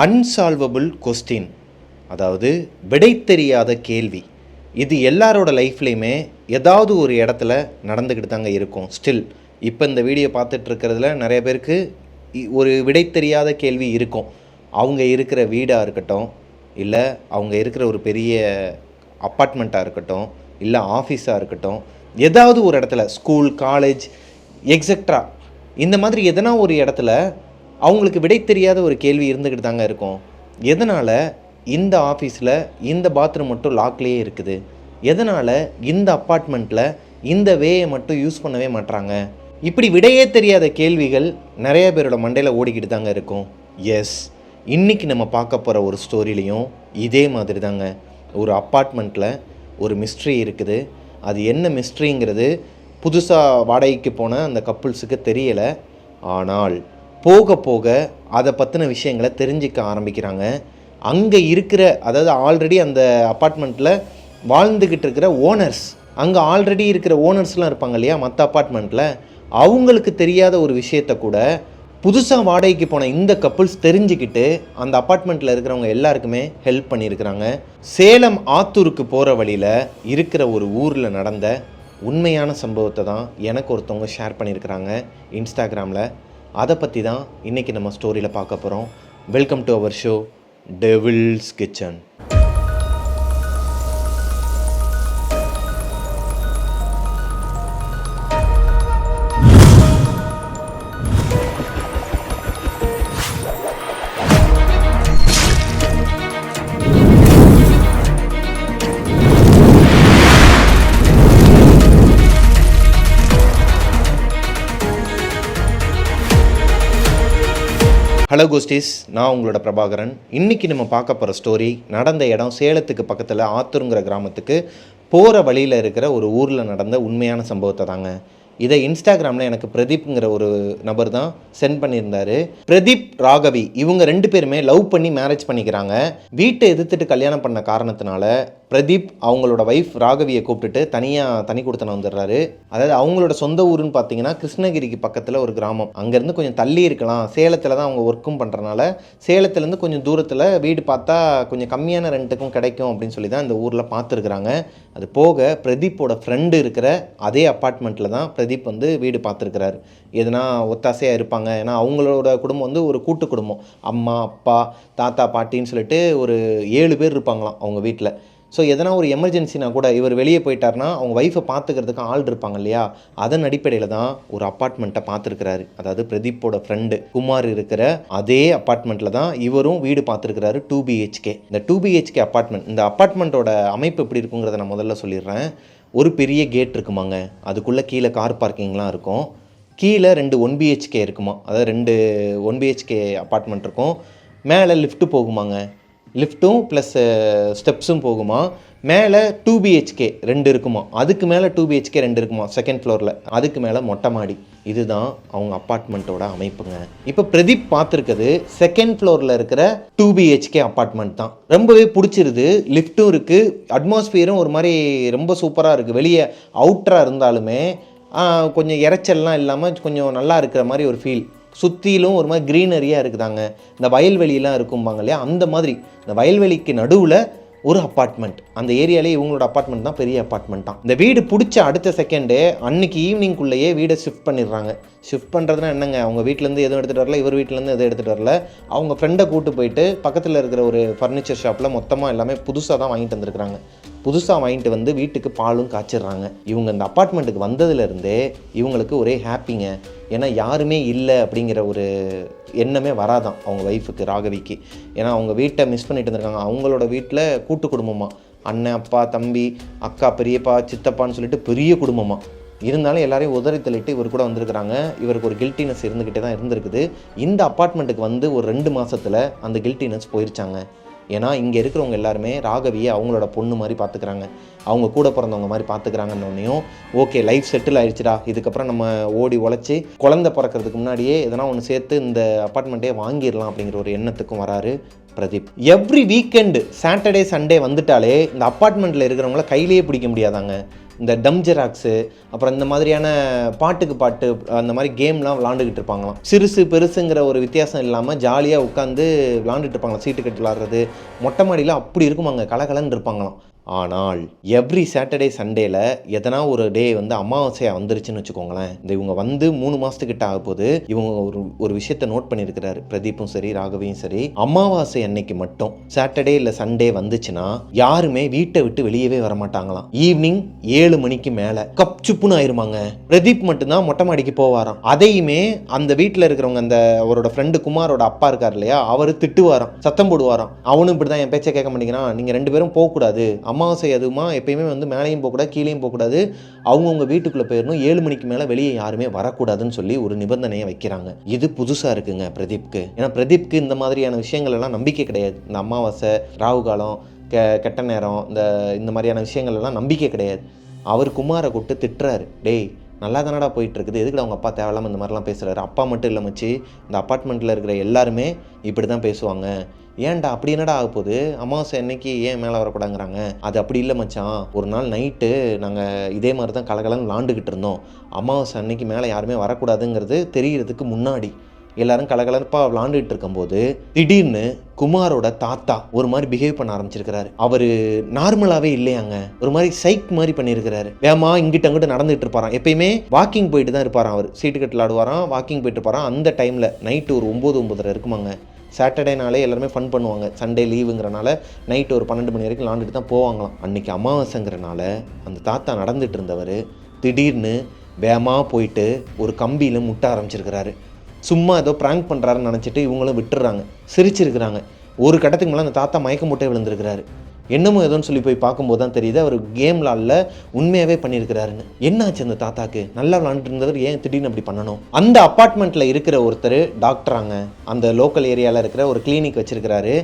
அன்சால்வபிள் question, அதாவது விடை தெரியாத கேள்வி. இது எல்லாரோட லைஃப்லேயுமே ஏதாவது ஒரு இடத்துல நடந்துக்கிட்டு தாங்க இருக்கும். ஸ்டில் இப்போ இந்த வீடியோ பார்த்துட்ருக்கிறதுல நிறைய பேருக்கு ஒரு விடை தெரியாத கேள்வி இருக்கும். அவங்க இருக்கிற வீடாக இருக்கட்டும், இல்லை அவங்க இருக்கிற ஒரு பெரிய அப்பார்ட்மெண்ட்டாக இருக்கட்டும், இல்லை ஆஃபீஸாக இருக்கட்டும், ஏதாவது ஒரு இடத்துல ஸ்கூல், காலேஜ், எக்ஸெட்ரா, இந்த மாதிரி எதனா ஒரு இடத்துல அவங்களுக்கு விடை தெரியாத ஒரு கேள்வி இருந்துக்கிட்டு தாங்க இருக்கும். எதனால் இந்த ஆஃபீஸில் இந்த பாத்ரூம் மட்டும் லாக்லேயே இருக்குது, எதனால் இந்த அப்பார்ட்மெண்ட்டில் இந்த வேயை மட்டும் யூஸ் பண்ணவே மாட்டுறாங்க, இப்படி விடையே தெரியாத கேள்விகள் நிறைய பேரோட மண்டையில் ஓடிக்கிட்டு தாங்க இருக்கும். எஸ், இன்றைக்கி நம்ம பார்க்க போகிற ஒரு ஸ்டோரிலையும் இதே மாதிரி தாங்க. ஒரு அப்பார்ட்மெண்ட்டில் ஒரு மிஸ்ட்ரி இருக்குது. அது என்ன மிஸ்ட்ரிங்கிறது புதுசாக வாடகைக்கு போன அந்த கப்புள்ஸுக்கு தெரியலை. ஆனால் போக போக அதை பற்றின விஷயங்களை தெரிஞ்சிக்க ஆரம்பிக்கிறாங்க. அங்கே இருக்கிற, அதாவது ஆல்ரெடி அந்த அப்பார்ட்மெண்ட்டில் வாழ்ந்துக்கிட்டு இருக்கிற ஓனர்ஸ், அங்கே ஆல்ரெடி இருக்கிற ஓனர்ஸ்லாம் இருப்பாங்க இல்லையா மற்ற அப்பார்ட்மெண்ட்டில், அவங்களுக்கு தெரியாத ஒரு விஷயத்தை கூட புதுசாக வாடகைக்கு போன இந்த கப்புள்ஸ் தெரிஞ்சுக்கிட்டு அந்த அப்பார்ட்மெண்ட்டில் இருக்கிறவங்க எல்லாருக்குமே ஹெல்ப் பண்ணியிருக்கிறாங்க. சேலம் ஆத்தூருக்கு போகிற வழியில் இருக்கிற ஒரு ஊரில் நடந்த உண்மையான சம்பவத்தை தான் எனக்கு ஒருத்தவங்க ஷேர் பண்ணியிருக்கிறாங்க இன்ஸ்டாகிராமில். அதை பற்றி தான் இன்றைக்கி நம்ம ஸ்டோரியில் பார்க்க போகிறோம். Welcome to our show devil's kitchen. Hello ghosties, நான் உங்களோட பிரபாகரன். இன்றைக்கி நம்ம பார்க்க போகிற ஸ்டோரி நடந்த இடம் சேலத்துக்கு பக்கத்தில் ஆத்தூருங்கிற கிராமத்துக்கு போகிற வழியில் இருக்கிற ஒரு ஊரில் நடந்த உண்மையான சம்பவத்தை தாங்க. இதை இன்ஸ்டாகிராமில் எனக்கு பிரதீப்ங்கிற ஒரு நபர் தான் சென்ட் பண்ணியிருந்தார். பிரதீப், ராகவி இவங்க ரெண்டு பேருமே லவ் பண்ணி மேரேஜ் பண்ணிக்கிறாங்க. வீட்டை எதிர்த்துட்டு கல்யாணம் பண்ண காரணத்தினால பிரதீப் அவங்களோட ஒய்ஃப் ராகவியை கூப்பிட்டுட்டு தனி கொடுத்தன வந்துடுறாரு. அதாவது அவங்களோட சொந்த ஊருன்னு பார்த்தீங்கன்னா கிருஷ்ணகிரிக்கு பக்கத்தில் ஒரு கிராமம். அங்கேருந்து கொஞ்சம் தள்ளி இருக்கலாம், சேலத்தில் தான் அவங்க ஒர்க்கும் பண்ணுறதுனால சேலத்துலேருந்து கொஞ்சம் தூரத்தில் வீடு பார்த்தா கொஞ்சம் கம்மியான ரெண்ட்டுக்கும் கிடைக்கும் அப்படின்னு சொல்லி தான் இந்த ஊரில் பார்த்துருக்குறாங்க. அது போக பிரதீப்போட ஃப்ரெண்டு இருக்கிற அதே அப்பார்ட்மெண்ட்டில் தான் பிரதீப் வந்து வீடு பார்த்துருக்கிறாரு. எதுனா ஒத்தாசையாக இருப்பாங்க. ஏன்னா அவங்களோட குடும்பம் வந்து ஒரு கூட்டு குடும்பம். அம்மா, அப்பா, தாத்தா, பாட்டின்னு சொல்லிட்டு ஒரு 7 பேர் இருப்பாங்களாம் அவங்க வீட்டில். ஸோ எதனா ஒரு எமர்ஜென்சினா கூட இவர் வெளியே போயிட்டார்னா அவங்க ஒய்ஃபை பார்த்துக்கிறதுக்கு ஆள் இருப்பாங்க இல்லையா, அதன் அடிப்படையில் தான் ஒரு அப்பார்ட்மெண்ட்டை பார்த்துருக்கிறாரு. அதாவது பிரதீப்போட ஃப்ரெண்டு குமார் இருக்கிற அதே அப்பார்ட்மெண்ட்டில் தான் இவரும் வீடு பார்த்துருக்கிறாரு. 2 BHK. இந்த 2 BHK அப்பார்ட்மெண்ட், இந்த அப்பார்ட்மெண்ட்டோட அமைப்பு எப்படி இருக்குங்கிறத நான் முதல்ல சொல்லிடுறேன். ஒரு பெரிய கேட் இருக்குமாங்க, அதுக்குள்ளே கீழே கார் பார்க்கிங்லாம் இருக்கும். கீழே 2 1 BHK இருக்குமா, அதாவது 2 1 BHK அப்பார்ட்மெண்ட் இருக்கும். மேலே லிஃப்ட்டு போகுமாங்க, லிஃப்ட்டும் ப்ளஸ் ஸ்டெப்ஸும் போகுமா. மேலே 2 BHK 2 இருக்குமா, அதுக்கு மேலே 2 BHK 2 இருக்குமா செகண்ட் ஃப்ளோரில், அதுக்கு மேலே மொட்டை மாடி. இதுதான் அவங்க அப்பார்ட்மெண்ட்டோட அமைப்புங்க. இப்போ பிரதீப் பார்த்துருக்குது செகண்ட் ஃப்ளோரில் இருக்கிற 2 BHK அப்பார்ட்மெண்ட் தான். ரொம்பவே பிடிச்சிருது. லிஃப்ட்டும் இருக்குது, அட்மாஸ்பியரும் ஒரு மாதிரி ரொம்ப சூப்பராக இருக்குது. வெளியே அவுட்டராக இருந்தாலுமே கொஞ்சம் இறைச்சல்லாம் இல்லாமல் கொஞ்சம் நல்லா இருக்கிற மாதிரி ஒரு ஃபீல். சுற்றிலும் ஒரு மாதிரி க்ரீனரியாக இருக்குதாங்க. இந்த வயல்வெளியெலாம் இருக்கும்பாங்க இல்லையா, அந்த மாதிரி இந்த வயல்வெளிக்கு நடுவில் ஒரு அப்பார்ட்மெண்ட். அந்த ஏரியாலே இவங்களோட அப்பார்ட்மெண்ட் தான் பெரிய அப்பார்ட்மெண்ட் தான். இந்த வீடு பிடிச்ச அடுத்த செகண்டே அன்றைக்கி ஈவினிங்குள்ளேயே வீடை ஷிஃப்ட் பண்ணிடுறாங்க. ஷிஃப்ட் பண்ணுறதுனா என்னங்க, அவங்க வீட்டிலேருந்து எதுவும் எடுத்துகிட்டு வரல, இவர் வீட்டிலேருந்து எதுவும் எடுத்துகிட்டு வரல. அவங்க ஃப்ரெண்டை கூப்பிட்டு போயிட்டு பக்கத்தில் இருக்கிற ஒரு ஃபர்னிச்சர் ஷாப்பில் மொத்தமாக எல்லாமே புதுசாக தான் வாங்கிட்டு வந்துருக்குறாங்க. புதுசாக வாங்கிட்டு வந்து வீட்டுக்கு பாலும் காய்ச்சிடுறாங்க. இவங்க இந்த அப்பார்ட்மெண்ட்டுக்கு வந்ததுலேருந்தே இவங்களுக்கு ஒரே ஹாப்பிங்க. ஏன்னா யாருமே இல்லை அப்படிங்கிற ஒரு எண்ணமே வராதான் அவங்க ஒய்ஃபுக்கு, ராகவிக்கு. ஏன்னா அவங்க வீட்டை மிஸ் பண்ணிட்டு இருந்திருக்காங்க. அவங்களோட வீட்டில் கூட்டு குடும்பமாக, அண்ணன், அப்பா, தம்பி, அக்கா, பெரியப்பா, சித்தப்பான்னு சொல்லிட்டு பெரிய குடும்பமாக இருந்தாலும் எல்லாரையும் உதறி தள்ளிட்டு இவர் கூட வந்திருக்கிறாங்க. இவருக்கு ஒரு கில்ட்டினஸ் இருந்துக்கிட்டே தான் இருந்திருக்குது. இந்த அப்பார்ட்மெண்ட்டுக்கு வந்து ஒரு 2 மாதத்தில் அந்த கில்ட்டினஸ் போயிருச்சாங்க. ஏன்னா இங்கே இருக்கிறவங்க எல்லாருமே ராகவியை அவங்களோட பொண்ணு மாதிரி பார்த்துக்கிறாங்க, அவங்க கூட பிறந்தவங்க மாதிரி பார்த்துக்கிறாங்கன்னொன்னையும் ஓகே, லைஃப் செட்டில் ஆயிடுச்சுடா, இதுக்கப்புறம் நம்ம ஓடி உழைச்சி குழந்தை பிறக்கிறதுக்கு முன்னாடியே எதனா ஒன்று சேர்த்து இந்த அப்பார்ட்மெண்ட்டே வாங்கிடலாம் அப்படிங்கிற ஒரு எண்ணத்துக்கும் வராரு Pradeep. Every weekend Saturday Sunday வந்துட்டாலே இந்த அப்பார்ட்மெண்ட்டில் இருக்கிறவங்கள கையிலேயே பிடிக்க முடியாதாங்க. இந்த டம் ஜெராக்ஸு, அப்புறம் இந்த மாதிரியான பாட்டுக்கு பாட்டு அந்த மாதிரி கேம்லாம் விளாண்டுக்கிட்டு இருப்பாங்களாம். சிறுசு பெருசுங்கிற ஒரு வித்தியாசம் இல்லாமல் ஜாலியாக உட்காந்து விளாண்டுட்டு இருப்பாங்களாம். சீட்டு கட்டு விளாட்றது, மொட்டை மாடியில் அப்படி இருக்குமாங்க, கலகலன்னு இருப்பாங்களாம். ஆனால் எவ்ரி சாட்டர்டே சண்டேல எதனா ஒரு டே வந்து அமாவாசையாக வந்துருச்சுன்னு வச்சுக்கோங்களேன், இந்த இவங்க வந்து 3 மாதத்துக்கிட்ட ஆக போது இவங்க ஒரு விஷயத்தை நோட் பண்ணியிருக்கிறாரு, பிரதீப்பும் சரி ராகவியும் சரி. அமாவாசை அன்னைக்கு மட்டும் சாட்டர்டே இல்லை சண்டே வந்துச்சுன்னா யாருமே வீட்டை விட்டு வெளியவே வரமாட்டாங்களாம். ஈவினிங் 7 மணிக்கு மேலே கப்சுப்புன்னு ஆயிருமாங்க. பிரதீப் மட்டும்தான் மொட்டை மாடிக்கு போவாராம். அதையுமே அந்த வீட்டில் இருக்கிறவங்க, அந்த அவரோட ஃப்ரெண்டு குமாரோட அப்பா இருக்கார் இல்லையா, அவர் திட்டுவாராம், சத்தம் போடுவாராம். அவனும் இப்படி தான் என் பேச்சை கேட்க மாட்டேங்கிறான், நீங்கள் 2 பேரும் போகக்கூடாது, அமாவாசை அதுமா எப்பயுமே வந்து மேலேயும் போகக்கூடாது கீழேயும் போகக்கூடாது, அவங்கவுங்க வீட்டுக்குள்ளே போயிடணும், 7 மணிக்கு மேலே வெளியே யாருமே வரக்கூடாதுன்னு சொல்லி ஒரு நிபந்தனையை வைக்கிறாங்க. இது புதுசாக இருக்குங்க பிரதீப்க்கு. ஏன்னா பிரதீப்க்கு இந்த மாதிரியான விஷயங்கள் எல்லாம் நம்பிக்கை கிடையாது. இந்த அமாவாசை, ராகு காலம், கெட்ட நேரம், இந்த மாதிரியான விஷயங்கள் எல்லாம் நம்பிக்கை கிடையாது. அவர் குமாரை கூப்பிட்டு திட்டுறாரு, டேய் நல்லா தானடா போயிட்டு இருக்குது, எதுக்கு அவங்க அப்பா தேவையில்லாமல் இந்த மாதிரிலாம் பேசுகிறாரு. அப்பா மட்டும் இல்லை மச்சி, இந்த அப்பார்ட்மெண்ட்டில் இருக்கிற எல்லாருமே இப்படி தான் பேசுவாங்க. ஏன்டா அப்படி என்னடா ஆக போகுது, அமாவாசை அன்னைக்கு ஏன் மேலே வரக்கூடாங்கிறாங்க. அது அப்படி இல்லை மச்சான், ஒரு நாள் நைட்டு நாங்கள் இதே மாதிரி தான் கலகலன்னு விளாண்டுக்கிட்டு இருந்தோம். அமாவாசை அன்னைக்கு மேலே யாருமே வரக்கூடாதுங்கிறது தெரியறதுக்கு முன்னாடி எல்லாரும் கலகலப்பாக விளாண்டுட்டு இருக்கும்போது திடீர்னு குமாரோட தாத்தா ஒரு மாதிரி பிஹேவ் பண்ண ஆரம்பிச்சிருக்கிறாரு. அவரு நார்மலாவே இல்லையாங்க, ஒரு மாதிரி சைக் மாதிரி பண்ணியிருக்கிறாரு. வேமா இங்கிட்ட அங்கிட்ட நடந்துட்டு இருப்பாராம். எப்பயுமே வாக்கிங் போயிட்டு தான் இருப்பாராம். அவர் சீட்டு கட்டில் ஆடுவாராம், வாக்கிங் போயிட்டு இருப்பாராம். அந்த டைமில் நைட்டு ஒரு 9-9:30 இருக்குமாங்க. சாட்டர்டேனாலே எல்லாருமே ஃபன் பண்ணுவாங்க, சண்டே லீவுங்கிறனால நைட்டு ஒரு 12 மணி வரைக்கும் விளாண்டுட்டு தான் போவாங்களாம். அன்றைக்கி அமாவாசைங்கிறனால அந்த தாத்தா நடந்துட்டு இருந்தவர் திடீர்னு வேகமாக போயிட்டு ஒரு கம்பியில் முட்ட ஆரம்பிச்சிருக்கிறாரு. சும்மா ஏதோ ப்ராங்க் பண்ணுறாருன்னு நினச்சிட்டு இவங்களும் விட்டுறாங்க, சிரிச்சிருக்கிறாங்க. ஒரு கட்டத்துக்கு மேலே அந்த தாத்தா மயக்க முட்டை விழுந்திருக்கிறாரு. என்னமோ ஏதோன்னு சொல்லி போய் பார்க்கும்போது தான் தெரியுது அவர் கேம் விளாட்ல, உண்மையாகவே பண்ணியிருக்கிறாருன்னு. என்னாச்சு அந்த தாத்தாக்கு, நல்லா விளாண்டுட்டு இருந்தவர் ஏன் திடீர்னு அப்படி பண்ணணும்? அந்த அப்பார்ட்மெண்ட்டில் இருக்கிற ஒருத்தர் டாக்டராங்க, அந்த லோக்கல் ஏரியாவில் இருக்கிற ஒரு கிளினிக் வச்சிருக்கிறாரு.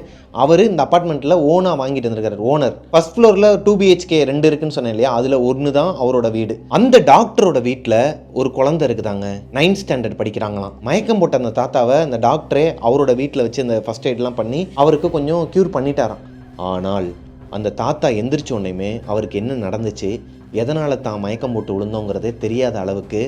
அவர் இந்த அப்பார்ட்மெண்ட்டில் ஓனாக வாங்கிட்டு வந்திருக்காரு. ஓனர் ஃபர்ஸ்ட் ஃப்ளோரில் 2 BHK 2 இருக்குன்னு சொன்னேன் இல்லையா, அதில் ஒன்று தான் அவரோட வீடு. அந்த டாக்டரோட வீட்டில் ஒரு குழந்தை இருக்குதாங்க, 9th ஸ்டாண்டர்ட் படிக்கிறாங்களாம். மயக்கம் போட்ட அந்த தாத்தாவை அந்த டாக்டரே அவரோட வீட்டில் வச்சு அந்த ஃபர்ஸ்ட் எய்ட்லாம் பண்ணி அவருக்கு கொஞ்சம் க்யூர் பண்ணிட்டாராம். ஆனால் அந்த தாத்தா எந்திரிச்ச உடனேயுமே அவருக்கு என்ன நடந்துச்சு, எதனால் தான் மயக்கம் போட்டு விழுந்தோங்கிறதே தெரியாத அளவுக்கு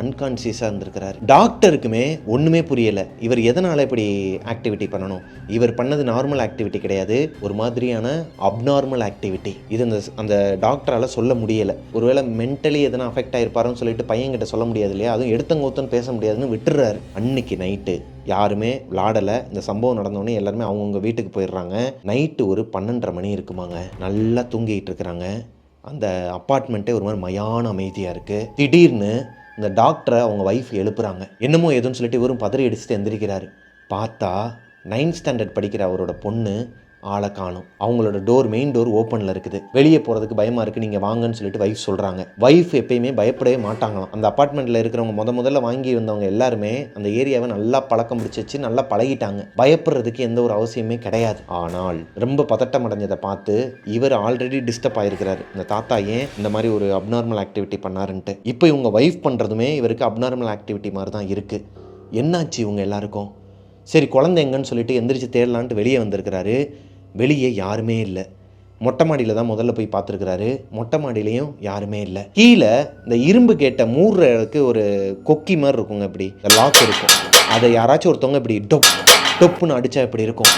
அன்கான்சியஸாக இருந்திருக்கிறார். டாக்டருக்குமே ஒன்றுமே புரியலை, இவர் எதனால் இப்படி ஆக்டிவிட்டி பண்ணணும். இவர் பண்ணது நார்மல் ஆக்டிவிட்டி கிடையாது, ஒரு மாதிரியான அப்நார்மல் ஆக்டிவிட்டி. இது அந்த டாக்டரால் சொல்ல முடியலை. ஒருவேளை மென்டலி எதனா அஃபெக்ட் ஆகிருப்பாருன்னு சொல்லிட்டு பையன்கிட்ட சொல்ல முடியாது இல்லையா, அதுவும் எடுத்தங்கோத்தன்னு பேச முடியாதுன்னு விட்டுறாரு. அன்னைக்கு நைட்டு யாருமே விளாடலை. இந்த சம்பவம் நடந்தோடனே எல்லாருமே அவங்கவுங்க வீட்டுக்கு போயிடுறாங்க. நைட்டு ஒரு 12:30 மணி இருக்குமாங்க. நல்லா தூங்கிட்டு இருக்கிறாங்க. அந்த அப்பார்ட்மெண்ட்டே ஒரு மாதிரி மயான அமைதியாக இருக்குது. திடீர்னு இந்த டாக்டரை அவங்க ஒய்ஃப் எழுப்புறாங்க. என்னமோ ஏதுன்னு சொல்லிட்டு இவரும் பதறி அடிச்சுட்டு எந்திரிக்கிறாரு. பார்த்தா 9th ஸ்டாண்டர்ட் படிக்கிற அவரோட பொண்ணு ஆளை காணும். அவங்களோட மெயின் டோர் ஓப்பனில் இருக்குது. வெளியே போகிறதுக்கு பயமாக இருக்குது, நீங்கள் வாங்கன்னு சொல்லிட்டு ஒய்ஃப் சொல்கிறாங்க. ஒய்ஃப் எப்பயுமே பயப்படவே மாட்டாங்களாம். அந்த அப்பார்ட்மெண்ட்டில் இருக்கிறவங்க முதல்ல வாங்கி வந்தவங்க எல்லாருமே அந்த ஏரியாவை நல்லா பழக்கம் பிடிச்சிச்சு, நல்லா பழகிட்டாங்க. பயப்படுறதுக்கு எந்த ஒரு அவசியமே கிடையாது. ஆனால் ரொம்ப பதட்டம் அடைஞ்சதை பார்த்து இவர் ஆல்ரெடி டிஸ்டர்ப் ஆகிருக்கிறாரு. இந்த தாத்தா ஏன் இந்த மாதிரி ஒரு அப்நார்மல் ஆக்டிவிட்டி பண்ணாருன்ட்டு. இப்போ இவங்க ஒய்ஃப் பண்ணுறதுமே இவருக்கு அப்நார்மல் ஆக்டிவிட்டி மாதிரி தான் இருக்குது. என்னாச்சு இவங்க எல்லாருக்கும்? சரி குழந்தை எங்கன்னு சொல்லிட்டு எந்திரிச்சு தேடலான்ட்டு வெளியே வந்திருக்கிறாரு. வெளியே யாருமே இல்லை. மொட்டை மாடியில் தான் முதல்ல போய் பார்த்துருக்கிறாரு. மொட்டை மாடியிலையும் யாருமே இல்லை. கீழே இந்த இரும்பு கேட்டை மூடுறதுக்கு ஒரு கொக்கி மாதிரி இருக்குங்க, இப்படி லாக் இருக்கும். அதை யாராச்சும் ஒருத்தவங்க இப்படி டொப்புன்னு அடித்தா இப்படி இருக்கும்.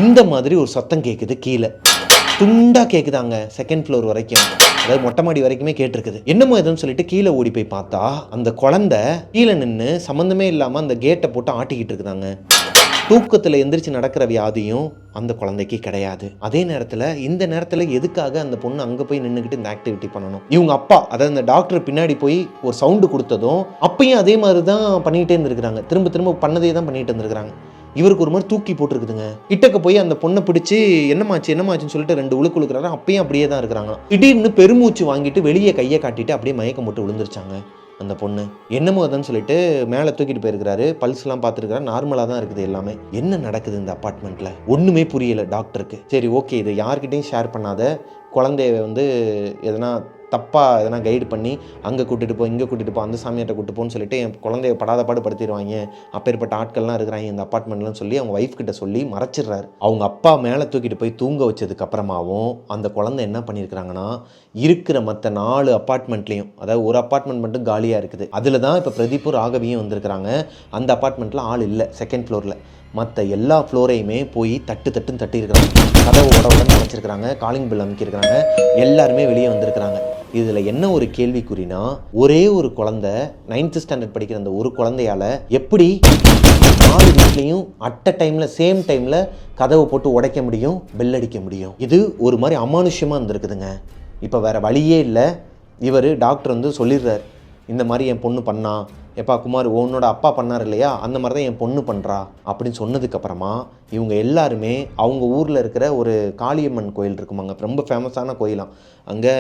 இந்த மாதிரி ஒரு சத்தம் கேட்குது. கீழே துண்டாக கேட்குதாங்க, 2nd ஃப்ளோர் வரைக்கும், அதாவது மொட்டை மாடி வரைக்குமே கேட்டிருக்குது. என்னமோ எதுன்னு சொல்லிட்டு கீழே ஓடி போய் பார்த்தா அந்த குழந்தை கீழே நின்று சம்மந்தமே இல்லாமல் அந்த கேட்டை போட்டு ஆட்டிக்கிட்டு இருக்குதாங்க. தூக்கத்தில் எந்திரிச்சு நடக்கிற வியாதியும் அந்த குழந்தைக்கு கிடையாது. அதே நேரத்தில் இந்த நேரத்தில் எதுக்காக அந்த பொண்ணு அங்கே போய் நின்றுக்கிட்டு இந்த ஆக்டிவிட்டி பண்ணணும்? இவங்க அப்பா, அதாவது இந்த டாக்டர் பின்னாடி போய் ஒரு சவுண்டு கொடுத்ததும் அப்பையும் அதே மாதிரி தான் பண்ணிகிட்டே இருந்திருக்கிறாங்க. திரும்ப திரும்ப பண்ணதே தான் பண்ணிகிட்டு இருந்திருக்கிறாங்க. இவருக்கு ஒரு மாதிரி தூக்கி போட்டுருக்குதுங்க. கிட்டக்க போய் அந்த பொண்ணை பிடிச்சி என்னமாச்சுன்னு சொல்லிட்டு 2 உழுக்கு உழுக்கிறாரு. அப்பயும் அப்படியே தான் இருக்கிறாங்க. திடீர்னு பெருமூச்சு வாங்கிட்டு வெளியே கையை காட்டிட்டு அப்படியே மயக்கம் போட்டு விழுந்துருச்சாங்க அந்த பொண்ணு. என்னமோ அதுன்னு சொல்லிட்டு மேலே தூக்கிட்டு போயிருக்கிறாரு. பல்ஸ்லாம் பார்த்துருக்கிறாரு, நார்மலாக தான் இருக்குது எல்லாமே. என்ன நடக்குது இந்த அப்பார்ட்மெண்ட்டில் ஒன்றுமே புரியலை டாக்டருக்கு. சரி ஓகே, இதை யார்கிட்டையும் ஷேர் பண்ணாத, குழந்தைய வந்து எதனா தப்பாக எதனா கைடு பண்ணி அங்கே கூட்டிகிட்டு போ, இங்கே கூட்டிகிட்டு போ, அந்த சாமியார்ட்ட கூட்டிட்டு போன்னு சொல்லிட்டு என் குழந்தைய படாத பாடு படுத்திடுவாங்க, அப்பேற்பட்ட ஆட்கள்லாம் இருக்கிறாங்க இந்த அப்பார்ட்மெண்ட்லாம் சொல்லி அவங்க ஒய்ஃப் கிட்ட சொல்லி மறைச்சிடுறாரு. அவங்க அப்பா மேலே தூக்கிட்டு போய் தூங்க வச்சதுக்கு அப்புறமாவும் அந்த குழந்தை என்ன பண்ணியிருக்கிறாங்கன்னா, இருக்கிற மற்ற 4 அப்பார்ட்மெண்ட்லேயும், அதாவது ஒரு அப்பார்ட்மெண்ட் மட்டும் காலியாக இருக்குது, அதில் தான் இப்போ பிரதீப்பும் ராகவியும் வந்திருக்கிறாங்க. அந்த அப்பார்ட்மெண்ட்டில் ஆள் இல்லை, செகண்ட் ஃப்ளோரில். மற்ற எல்லா ஃப்ளோரையுமே போய் தட்டுன்னு தட்டியிருக்கிறாங்க, கதவை உடனே வச்சிருக்கிறாங்க, காலிங் பில் அமைக்கிருக்கிறாங்க, எல்லாருமே வெளியே வந்திருக்கிறாங்க. இதில் என்ன ஒரு கேள்விக்குறினா, ஒரே ஒரு குழந்தை 9th ஸ்டாண்டர்ட் படிக்கிற அந்த ஒரு குழந்தையால் எப்படி 4 வீட்லேயும் அட் அ டைமில் சேம் டைமில் கதவை போட்டு உடைக்க முடியும், பெல் அடிக்க முடியும்? இது ஒரு மாதிரி அமானுஷ்யமாக இருந்திருக்குதுங்க. இப்போ வேறு வழியே இல்லை. இவர் டாக்டர் வந்து சொல்லிடுறார், இந்த மாதிரி என் பொண்ணு பண்ணா, எப்பா குமார் உன்னோட அப்பா பண்ணார் இல்லையா, அந்த மாதிரி தான் என் பொண்ணு பண்ணுறா அப்படின்னு சொன்னதுக்கப்புறமா இவங்க எல்லாருமே அவங்க ஊரில் இருக்கிற ஒரு காளியம்மன் கோயில் இருக்குமாங்க, ரொம்ப ஃபேமஸான கோயிலாம். அங்கே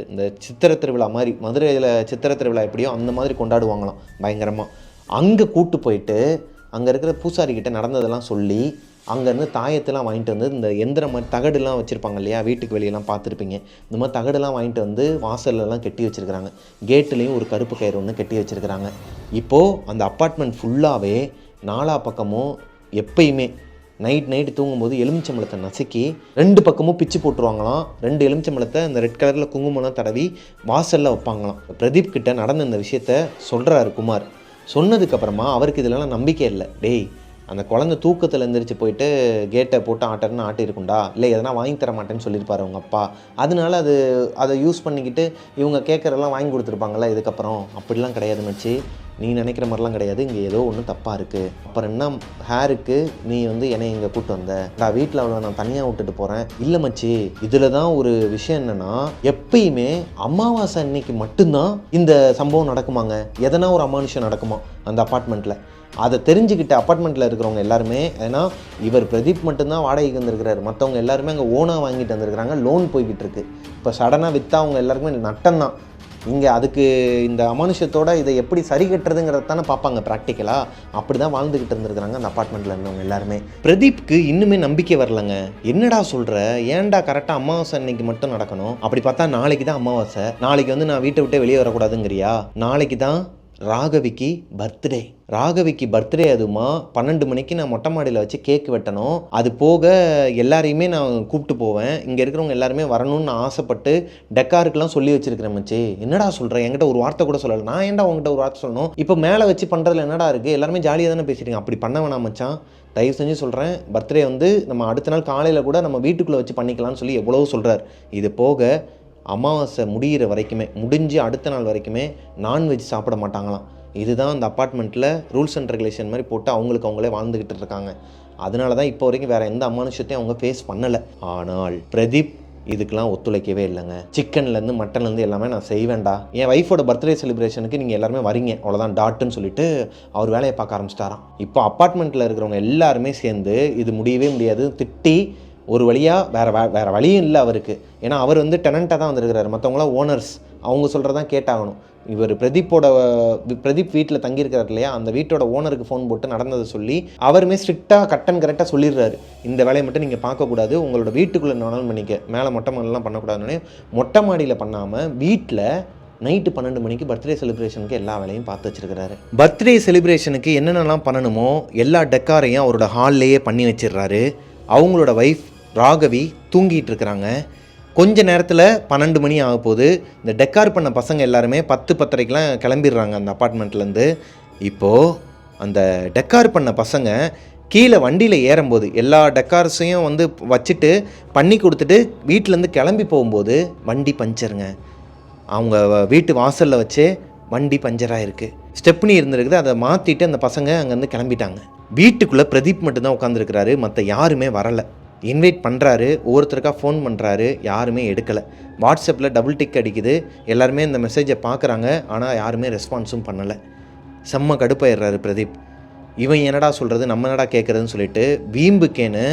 இந்த சித்திரை திருவிழா மாதிரி, மதுரையில் சித்திரை திருவிழா எப்படியோ அந்த மாதிரி கொண்டாடுவாங்களாம் பயங்கரமாக. அங்கே கூட்டு போயிட்டு அங்கே இருக்கிற பூசாரிக்கிட்ட நடந்ததெல்லாம் சொல்லி அங்கேருந்து தாயத்தெல்லாம் வாங்கிட்டு வந்து, இந்த எந்திர மாதிரி தகடுலாம் வச்சுருப்பாங்க இல்லையா, வீட்டுக்கு வெளியெல்லாம் பார்த்துருப்பீங்க, இந்த மாதிரி தகடுலாம் வாங்கிட்டு வந்து வாசல்லலாம் கட்டி வச்சுருக்கிறாங்க. கேட்டுலேயும் ஒரு கருப்பு கயிறு ஒன்று கட்டி வச்சுருக்கிறாங்க. இப்போது அந்த அப்பார்ட்மெண்ட் ஃபுல்லாகவே 4 பக்கமும் எப்பயுமே நைட்டு தூங்கும்போது எலுமிச்சம்பழத்தை நசுக்கி 2 பக்கமும் பிச்சு போட்டுருவாங்களாம். 2 எலுமிச்சம்பழத்தை அந்த ரெட் கலரில் குங்குமம்லாம் தடவி வாசலில் வைப்பாங்களாம். பிரதீப் கிட்ட நடந்த இந்த விஷயத்த சொல்கிறாரு குமார். சொன்னதுக்கப்புறமா அவருக்கு இதிலலாம் நம்பிக்கை இல்லை. டேய், அந்த குழந்தை தூக்கத்தில் எழுந்திரிச்சு போயிட்டு கேட்டை போட்டு ஆட்டர்னு ஆட்டியிருக்குண்டா, இல்லை எதனா வாங்கி தர மாட்டேன்னு சொல்லியிருப்பார் அவங்க அப்பா, அதனால அதை யூஸ் பண்ணிக்கிட்டு இவங்க கேட்குறதெல்லாம் வாங்கி கொடுத்துருப்பாங்களா இதுக்கப்புறம். அப்படிலாம் கிடையாது மச்சி, நீ நினைக்கிற மாதிரிலாம் கிடையாது. இங்கே ஏதோ ஒன்று தப்பாக இருக்குது. அப்புறம் என்ன ஹேருக்கு நீ வந்து என்னை இங்கே கூப்பிட்டு வந்த, நான் வீட்டில் அவ்வளோ நான் தனியாக விட்டுட்டு போகிறேன். இல்லை மச்சி, இதில் தான் ஒரு விஷயம் என்னென்னா, எப்பயுமே அமாவாசை அன்னைக்கு மட்டும்தான் இந்த சம்பவம் நடக்குமாங்க. எதனா ஒரு அமானுஷம் நடக்குமா அந்த அப்பார்ட்மெண்ட்டில். அதை தெரிஞ்சுக்கிட்ட அப்பார்ட்மெண்ட்டில் இருக்கிறவங்க எல்லாருமே, ஏன்னா இவர் பிரதீப் மட்டும்தான் வாடகைக்கு வந்திருக்கிறாரு, மற்றவங்க எல்லாருமே அங்கே ஓனாக வாங்கிட்டு வந்திருக்கிறாங்க, லோன் போய்கிட்டு இருக்கு. இப்போ சடனாக விற்றா அவங்க எல்லாருக்குமே நட்டம் தான். இங்கே அதுக்கு இந்த அமானுஷத்தோட இதை எப்படி சரி கட்டுறதுங்கிறத தானே பார்ப்பாங்க ப்ராக்டிக்கலாக. அப்படி தான் வாழ்ந்துக்கிட்டு இருந்திருக்கிறாங்க அந்த அப்பார்ட்மெண்ட்டில் இருந்தவங்க எல்லாருமே. பிரதீப்க்கு இன்னுமே நம்பிக்கை வரலங்க. என்னடா சொல்கிற, ஏன்டா கரெக்டாக அமாவாசை அன்னைக்கு மட்டும் நடக்கணும்? அப்படி பார்த்தா நாளைக்கு தான் அமாவாசை, நாளைக்கு வந்து நான் வீட்டை விட்டே வெளியே வரக்கூடாதுங்கிறியா? நாளைக்கு தான் ராகவிக்கு பர்த்டே. ராகவிக்கு பர்த்டே, அதுமா 12 மணிக்கு நான் மொட்டை மாடியில் வச்சு கேக் வெட்டணும். அது போக எல்லாரையுமே நான் கூப்பிட்டு போவேன், இங்கே இருக்கிறவங்க எல்லாருமே வரணும்னு நான் ஆசைப்பட்டு டெக்காருக்கெல்லாம் சொல்லி வச்சிருக்கிறேன் மச்சி. என்னடா சொல்கிறேன், என்கிட்ட ஒரு வார்த்தை கூட சொல்லலை. நான் ஏன்டா உங்ககிட்ட ஒரு வார்த்தை சொல்லணும்? இப்போ மேலே வச்சு பண்ணுறதுல என்னடா இருக்குது, எல்லாருமே ஜாலியாக தானே பேசிட்டீங்க. அப்படி பண்ண வேணாம் மச்சான், தயவு செஞ்சு சொல்கிறேன். பர்த்டே வந்து நம்ம அடுத்த நாள் காலையில் கூட நம்ம வீட்டுக்குள்ளே வச்சு பண்ணிக்கலாம்னு சொல்லி எவ்வளோ சொல்கிறார். இது போக அமாவாசை முடிகிற வரைக்குமே, முடிஞ்சு அடுத்த நாள் வரைக்குமே நான்வெஜ் சாப்பிட மாட்டாங்களாம். இதுதான் அந்த அப்பார்ட்மெண்ட்டில் ரூல்ஸ் அண்ட் ரெகுலேஷன் மாதிரி போட்டு அவங்களே வாழ்ந்துக்கிட்டு இருக்காங்க. அதனால தான் இப்போ வரைக்கும் வேறு எந்த அமானுஷத்தையும் அவங்க ஃபேஸ் பண்ணலை. ஆனால் பிரதீப் இதுக்கெலாம் ஒத்துழைக்கவே இல்லைங்க. சிக்கன்லேருந்து மட்டன்லேருந்து எல்லாமே நான் செய்வேண்டா, என் ஒய்ஃபோட பர்த்டே செலிப்ரேஷனுக்கு நீங்கள் எல்லாருமே வரீங்க, அவ்வளோதான் டாட்டுன்னு சொல்லிட்டு அவர் வேலையை பார்க்க ஆரம்பிச்சிட்டாராம். இப்போ அப்பார்ட்மெண்ட்டில் இருக்கிறவங்க எல்லாருமே சேர்ந்து இது முடியவே முடியாது திட்டி ஒரு வழியாக வேறு வழியும் இல்லை அவருக்கு. ஏன்னா அவர் வந்து டெனண்ட்டாக தான் வந்திருக்கிறாரு, மற்றவங்களாம் ஓனர்ஸ், அவங்க சொல்கிறதான் கேட்டாகணும். இவர் பிரதீப் வீட்டில் தங்கியிருக்கிறார் இல்லையா, அந்த வீட்டோட ஓனருக்கு ஃபோன் போட்டு நடந்ததை சொல்லி அவருமே ஸ்ட்ரிக்டாக கட்டன் கரெக்டாக சொல்லிடுறாரு, இந்த வேலையை மட்டும் நீங்கள் பார்க்கக்கூடாது, உங்களோட வீட்டுக்குள்ளே நானும் பண்ணிக்க, மேலே மொட்டை மாடிலாம் பண்ணக்கூடாதுன்னு. மொட்டை மாடியில் பண்ணாமல் வீட்டில் நைட்டு 12 மணிக்கு பர்த்டே செலிப்ரேஷனுக்கு எல்லா வேலையும் பார்த்து வச்சிருக்கிறாரு. பர்த்டே செலிப்ரேஷனுக்கு என்னென்னலாம் பண்ணணுமோ எல்லா டெக்காரையும் அவரோட ஹால்லேயே பண்ணி வச்சிடுறாரு. அவங்களோட ஒய்ஃப் ராகவி தூங்கிட்டு இருக்கிறாங்க. கொஞ்ச நேரத்தில் 12 மணி ஆக போகுது. இந்த டெக்கார் பண்ண பசங்க எல்லாருமே 10-10:30க்கெலாம் கிளம்பிடுறாங்க அந்த அப்பார்ட்மெண்ட்லேருந்து. இப்போது அந்த டெக்கார் பண்ண பசங்க கீழே வண்டியில் ஏறும்போது எல்லா டெக்கார்ஸையும் வந்து வச்சுட்டு பண்ணி கொடுத்துட்டு வீட்டிலேருந்து கிளம்பி போகும்போது வண்டி பஞ்சருங்க. அவங்க வீட்டு வாசலில் வச்சு வண்டி பஞ்சராக இருக்குது. ஸ்டெப்னி இருந்திருக்குது, அதை மாற்றிட்டு அந்த பசங்க அங்கேருந்து கிளம்பிட்டாங்க. வீட்டுக்குள்ளே பிரதீப் மட்டும்தான் உட்காந்துருக்கிறாரு, மற்ற யாருமே வரலை. இன்வைட் பண்ணுறாரு, ஒவ்வொருத்தருக்காக ஃபோன் பண்ணுறாரு, யாருமே எடுக்கலை. வாட்ஸ்அப்பில் டபுள் டிக் அடிக்குது, எல்லாருமே இந்த மெசேஜை பார்க்குறாங்க, ஆனால் யாருமே ரெஸ்பான்ஸும் பண்ணலை. செம்ம கடுப்பாயிடுறாரு பிரதீப். இவன் என்னடா சொல்கிறது, நம்ம என்னடா கேட்குறதுன்னு சொல்லிட்டு வீம்புக்கேன்னு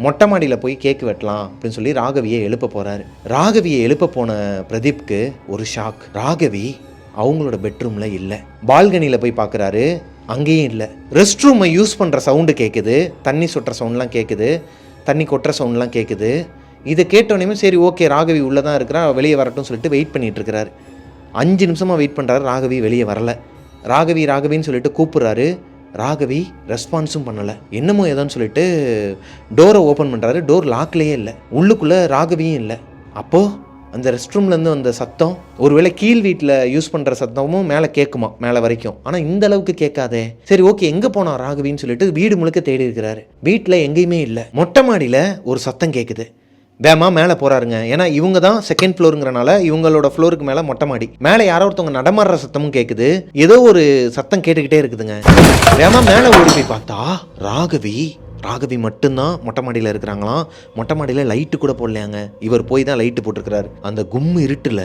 மொட்டை மாடியில் போய் கேக்கு வெட்டலாம் அப்படின்னு சொல்லி ராகவியை எழுப்ப போகிறாரு. ராகவியை எழுப்ப போன பிரதீப்க்கு ஒரு ஷாக். ராகவி அவங்களோட பெட்ரூமில் இல்லை. பால்கனியில் போய் பார்க்குறாரு, அங்கேயும் இல்லை. ரெஸ்ட் ரூமை யூஸ் பண்ணுற சவுண்டு கேட்குது, தண்ணி சொட்டுற சவுண்ட்லாம் கேட்குது, தண்ணி கொட்டுற சவுண்ட்லாம் கேட்குது. இதை கேட்டோடனே சரி ஓகே ராகவி உள்ளே தான் இருக்கிறா, வெளியே வரட்டும் சொல்லிட்டு வெயிட் பண்ணிகிட்டு இருக்கிறாரு. 5 நிமிஷமாக வெயிட் பண்ணுறாரு, ராகவி வெளியே வரலை. ராகவின்னு சொல்லிட்டு கூப்பிட்றாரு, ராகவி ரெஸ்பான்ஸும் பண்ணலை. என்னமோ ஏதோன்னு சொல்லிட்டு டோரை ஓப்பன் பண்ணுறாரு, டோர் லாக்லேயே இல்லை, உள்ளுக்குள்ளே ராகவியும் இல்லை. அப்போது அந்த ரெஸ்ட் ரூம்லேருந்து வந்த சத்தம், ஒருவேளை கீழ் வீட்டில் யூஸ் பண்ணுற சத்தமும் மேலே கேட்குமா, மேலே வரைக்கும். ஆனால் இந்த அளவுக்கு கேட்காதே. சரி ஓகே, எங்கே போனா ராகவின்னு சொல்லிட்டு வீடு முழுக்க தேடி இருக்கிறாரு. வீட்டில் எங்கேயுமே இல்லை. மொட்டை மாடியில் ஒரு சத்தம் கேட்குது. வேமா மேலே போகிறாருங்க. ஏன்னா இவங்க தான் செகண்ட் ஃப்ளோருங்கிறனால இவங்களோட ஃப்ளோருக்கு மேலே மொட்டை மாடி. மேலே யாரோ ஒருத்தவங்க நடமாடுற சத்தமும் கேட்குது. ஏதோ ஒரு சத்தம் கேட்டுக்கிட்டே இருக்குதுங்க. வேமா மேலே ஓடி போய் பார்த்தா ராகவி மட்டும்தான் மொட்டை மாடியில் இருக்கிறாங்களாம். மொட்டை மாடியில் லைட்டு கூட போடலையாங்க. இவர் போய் தான் லைட்டு போட்டிருக்கிறாரு. அந்த கும்மு இருட்டில்